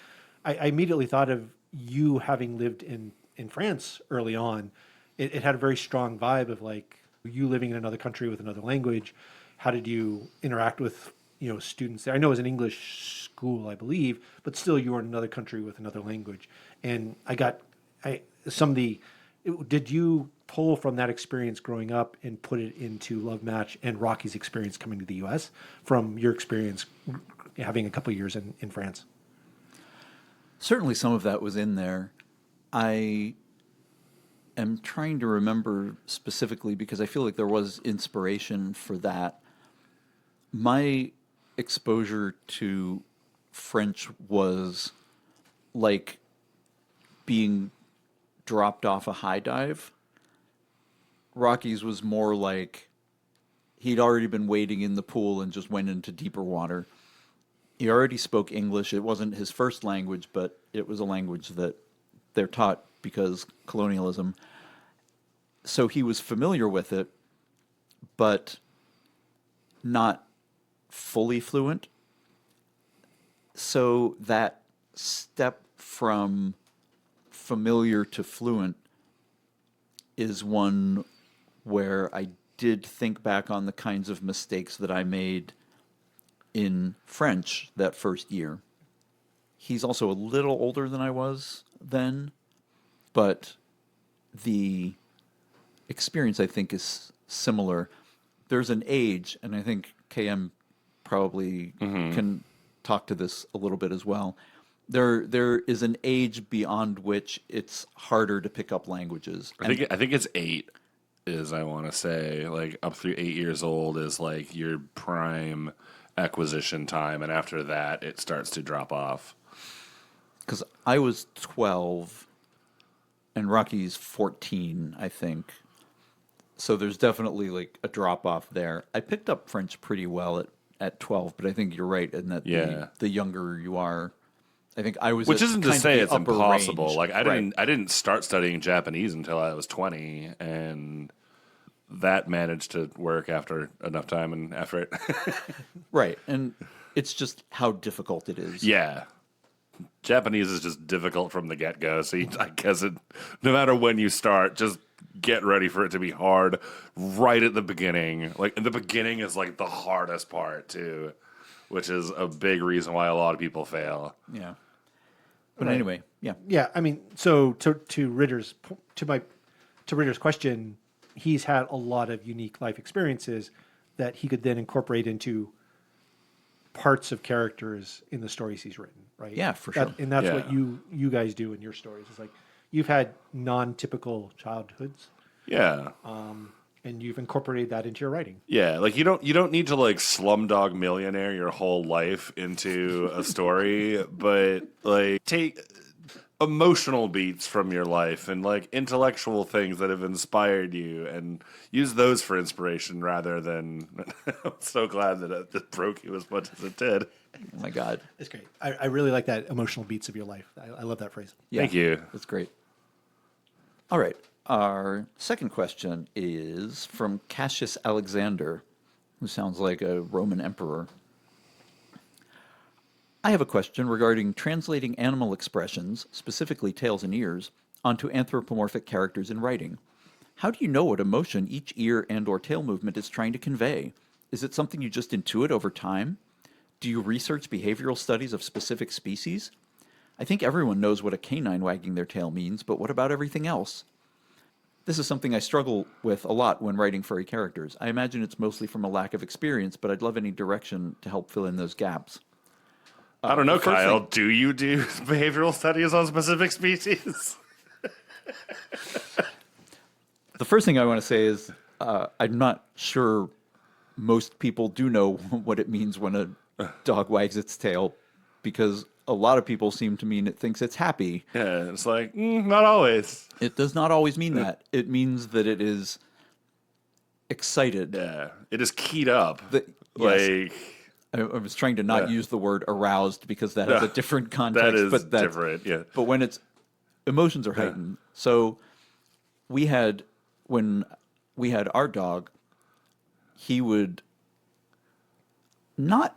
Speaker 3: I immediately thought of you having lived in in France early on, it had a very strong vibe of like you living in another country with another language. How did you interact with students there? I know it was an English school, I believe, but still you were in another country with another language. And did you pull from that experience growing up and put it into Love Match and Rocky's experience coming to the U.S. from your experience having a couple of years in France?
Speaker 2: Certainly some of that was in there. I am trying to remember specifically because I feel like there was inspiration for that. My exposure to French was like being dropped off a high dive. Rocky's was more like he'd already been wading in the pool and just went into deeper water. He already spoke English. It wasn't his first language, but it was a language that they're taught because colonialism. So he was familiar with it, but not fully fluent. So that step from familiar to fluent is one where I did think back on the kinds of mistakes that I made in French that first year. He's also a little older than I was then, but the experience I think is similar. There's an age, and I think KM probably can talk to this a little bit as well. There is an age beyond which it's harder to pick up languages.
Speaker 1: I think it's 8 is, I want to say, like up through 8 years old is like your prime acquisition time, and after that it starts to drop off.
Speaker 2: Because I was 12 and Rocky's 14, I think. So there's definitely like a drop off there. I picked up French pretty well at 12, but I think you're right in that the younger you are, I think I was.
Speaker 1: Which isn't to say it's impossible.
Speaker 2: Range.
Speaker 1: Like I didn't start studying Japanese until I was 20, and that managed to work after enough time and effort.
Speaker 2: Right, and it's just how difficult it is.
Speaker 1: Yeah. Japanese is just difficult from the get-go, so I guess no matter when you start, just get ready for it to be hard right at the beginning. Like, the beginning is like the hardest part, too, which is a big reason why a lot of people fail.
Speaker 2: Yeah. But anyway, yeah.
Speaker 3: Yeah, I mean, so to Ritter's question, he's had a lot of unique life experiences that he could then incorporate into parts of characters in the stories he's written, right?
Speaker 2: Yeah, for sure.
Speaker 3: And that's what you guys do in your stories. It's like you've had non-typical childhoods.
Speaker 1: Yeah.
Speaker 3: And you've incorporated that into your writing.
Speaker 1: Yeah, like you don't need to like Slumdog Millionaire your whole life into a story, but like take emotional beats from your life and like intellectual things that have inspired you and use those for inspiration rather than I'm so glad that it broke you as much as it did.
Speaker 2: Oh my God.
Speaker 3: It's great. I really like that emotional beats of your life. I love that phrase.
Speaker 2: Yeah,
Speaker 1: Thank you.
Speaker 2: That's great. All right. Our second question is from Cassius Alexander, who sounds like a Roman emperor. I have a question regarding translating animal expressions, specifically tails and ears, onto anthropomorphic characters in writing. How do you know what emotion each ear and or tail movement is trying to convey? Is it something you just intuit over time? Do you research behavioral studies of specific species? I think everyone knows what a canine wagging their tail means, but what about everything else? This is something I struggle with a lot when writing furry characters. I imagine it's mostly from a lack of experience, but I'd love any direction to help fill in those gaps.
Speaker 1: I don't know, Kyle. Do you do behavioral studies on specific species?
Speaker 2: The first thing I want to say is I'm not sure most people do know what it means when a dog wags its tail, because a lot of people seem to mean it thinks it's happy.
Speaker 1: Yeah, it's like, not always.
Speaker 2: It does not always mean that. It means that it is excited.
Speaker 1: Yeah, it is keyed up.
Speaker 2: Yes. I was trying to not use the word aroused because that has a different context.
Speaker 1: That is different, yeah.
Speaker 2: But when it's emotions are heightened. So when we had our dog, he would not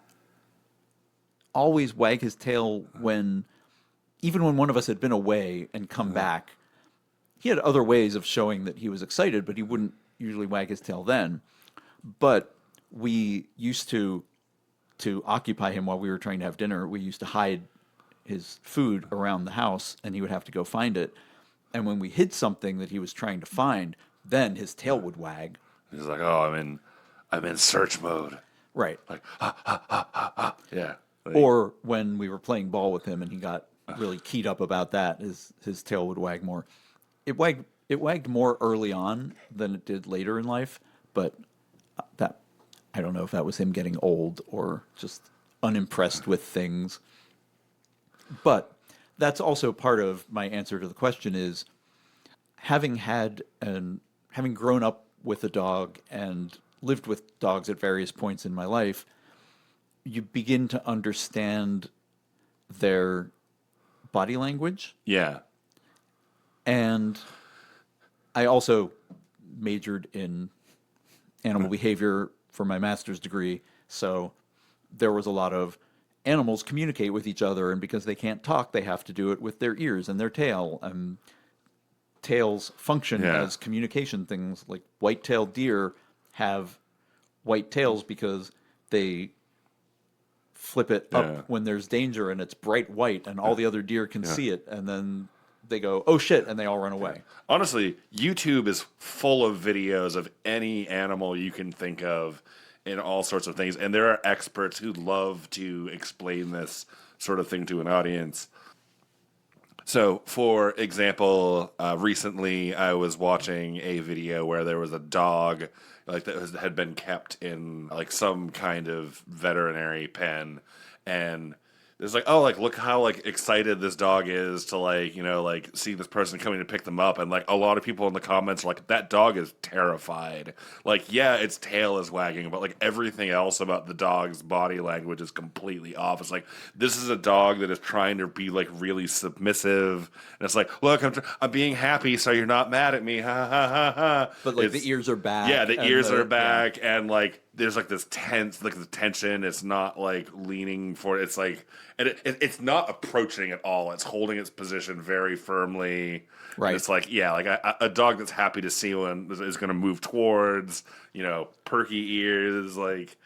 Speaker 2: always wag his tail even when one of us had been away and come back, he had other ways of showing that he was excited, but he wouldn't usually wag his tail then. But we used to occupy him while we were trying to have dinner. We used to hide his food around the house, and he would have to go find it. And when we hid something that he was trying to find, then his tail would wag.
Speaker 1: He's like, "Oh, I'm in search mode."
Speaker 2: Right.
Speaker 1: Like, yeah. Like,
Speaker 2: Or when we were playing ball with him and he got really keyed up about that, his tail would wag more. It wagged more early on than it did later in life, but that I don't know if that was him getting old or just unimpressed with things. But that's also part of my answer to the question is having grown up with a dog and lived with dogs at various points in my life, you begin to understand their body language.
Speaker 1: yeah.
Speaker 2: And I also majored in animal behavior for my master's degree. So there was a lot of animals communicate with each other, and because they can't talk, they have to do it with their ears and their tail. Tails function
Speaker 1: Yeah.
Speaker 2: as communication things. Like white-tailed deer have white tails because they flip it up
Speaker 1: Yeah.
Speaker 2: when there's danger and it's bright white and all the other deer can see it, and then they go, "Oh shit," and they all run away.
Speaker 1: Honestly, YouTube is full of videos of any animal you can think of in all sorts of things. And there are experts who love to explain this sort of thing to an audience. So, for example, recently I was watching a video where there was a dog like had been kept in like some kind of veterinary pen, and it's like, oh, like look how like excited this dog is to like like see this person coming to pick them up, and like a lot of people in the comments are like, that dog is terrified. Like, yeah, its tail is wagging, but like everything else about the dog's body language is completely off. It's like, this is a dog that is trying to be like really submissive, and it's like, look, I'm being happy, so you're not mad at me, ha ha ha ha.
Speaker 2: But like the ears are back.
Speaker 1: Yeah, the
Speaker 2: and
Speaker 1: ears are back, and like there's like this tense, like the tension. It's not like leaning for it. It's like, and it's not approaching at all. It's holding its position very firmly.
Speaker 2: Right.
Speaker 1: And it's like, yeah, like a dog that's happy to see one is going to move towards, perky ears, like.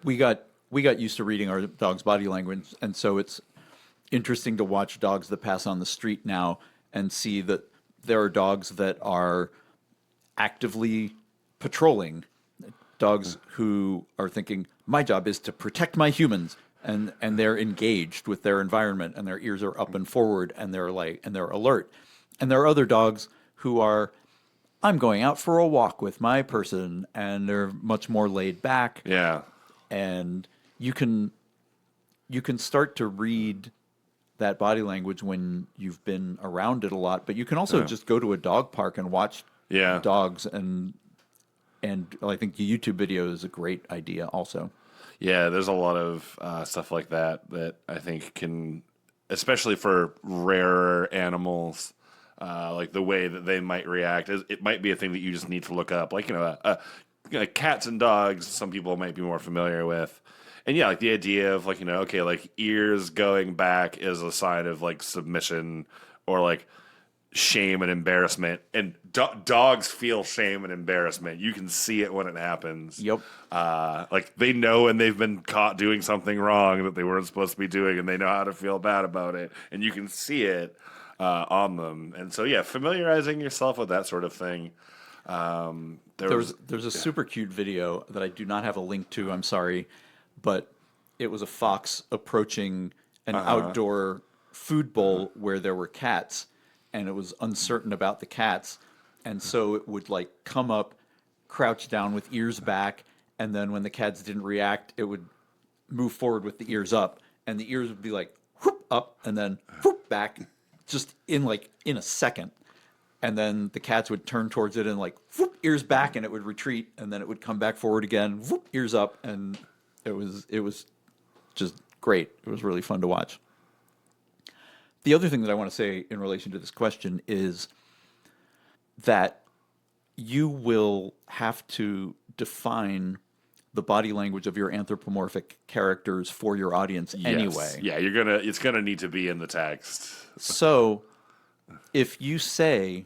Speaker 2: We got used to reading our dog's body language, and so it's interesting to watch dogs that pass on the street now and see that there are dogs that are actively patrolling, dogs who are thinking, my job is to protect my humans, and they're engaged with their environment, and their ears are up and forward, and they're alert. And there are other dogs who are, I'm going out for a walk with my person, and they're much more laid back.
Speaker 1: Yeah.
Speaker 2: And you can start to read that body language when you've been around it a lot, but you can also just go to a dog park and watch dogs, and I think the YouTube video is a great idea also.
Speaker 1: Yeah, there's a lot of stuff like that I think can, especially for rarer animals, like the way that they might react, it might be a thing that you just need to look up. Like, cats and dogs, some people might be more familiar with. And yeah, like the idea of like, okay, like ears going back is a sign of like submission or like shame and embarrassment. And dogs feel shame and embarrassment. You can see it when it happens.
Speaker 2: Yep.
Speaker 1: Like they know when they've been caught doing something wrong that they weren't supposed to be doing, and they know how to feel bad about it. And you can see it on them. And so, yeah, familiarizing yourself with that sort of thing. There's
Speaker 2: a super cute video that I do not have a link to, I'm sorry, but it was a fox approaching an outdoor food bowl where there were cats, and it was uncertain about the cats, and so it would like come up, crouch down with ears back, and then when the cats didn't react, it would move forward with the ears up, and the ears would be like whoop up and then whoop back, just in a second. And then the cats would turn towards it and like whoop, ears back, and it would retreat, and then it would come back forward again, whoop, ears up, and it was just great. It was really fun to watch. The other thing that I want to say in relation to this question is that you will have to define the body language of your anthropomorphic characters for your audience anyway.
Speaker 1: Yeah, it's gonna need to be in the text.
Speaker 2: So if you say,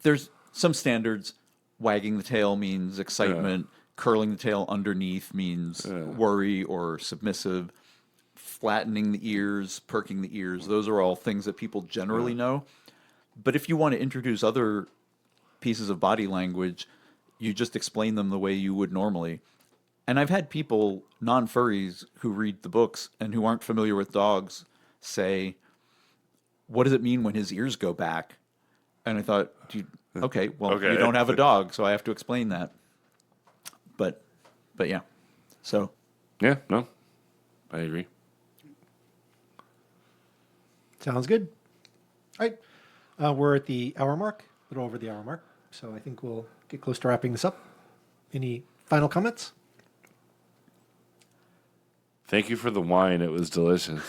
Speaker 2: there's some standards, wagging the tail means excitement, curling the tail underneath means worry or submissive, flattening the ears, perking the ears, those are all things that people generally know. But if you want to introduce other pieces of body language, you just explain them the way you would normally. And I've had people, non-furries, who read the books and who aren't familiar with dogs say, what does it mean when his ears go back? And I thought, okay, well,
Speaker 1: Okay.
Speaker 2: you don't have a dog, so I have to explain that. But yeah. So,
Speaker 1: Yeah, no, I agree.
Speaker 3: Sounds good. All right. We're at the hour mark, a little over the hour mark. So I think we'll get close to wrapping this up. Any final comments?
Speaker 1: Thank you for the wine. It was delicious.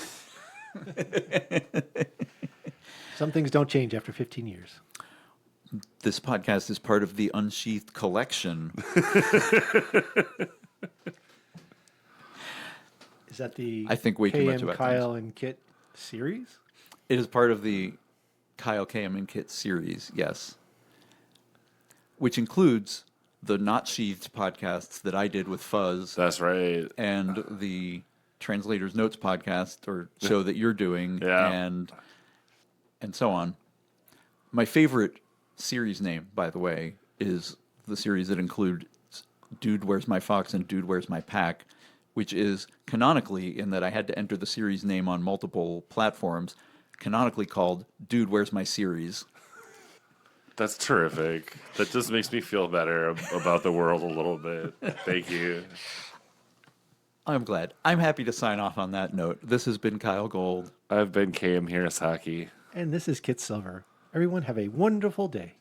Speaker 3: Some things don't change after 15 years.
Speaker 2: this podcast is part of the Unsheathed collection.
Speaker 3: Is that the
Speaker 2: I think way too much
Speaker 3: K.M.
Speaker 2: about
Speaker 3: Kyell and Kit series?
Speaker 2: It is part of the Kyell K.M. and Kit series, yes. Which includes the Not Sheathed podcasts that I did with Fuzz
Speaker 1: That's right.
Speaker 2: and the Translator's Notes podcast or show that you're doing
Speaker 1: Yeah.
Speaker 2: and so on. My favorite series name, by the way, is the series that includes Dude, Where's My Fox and Dude, Where's My Pack, which is canonically, in that I had to enter the series name on multiple platforms, canonically called Dude, Where's My Series.
Speaker 1: That's terrific. That just makes me feel better about the world a little bit. Thank you.
Speaker 2: I'm glad. I'm happy to sign off on that note. This has been Kyell Gold.
Speaker 1: I've been K.M. Hirosaki.
Speaker 3: And this is Kit Silver. Everyone have a wonderful day.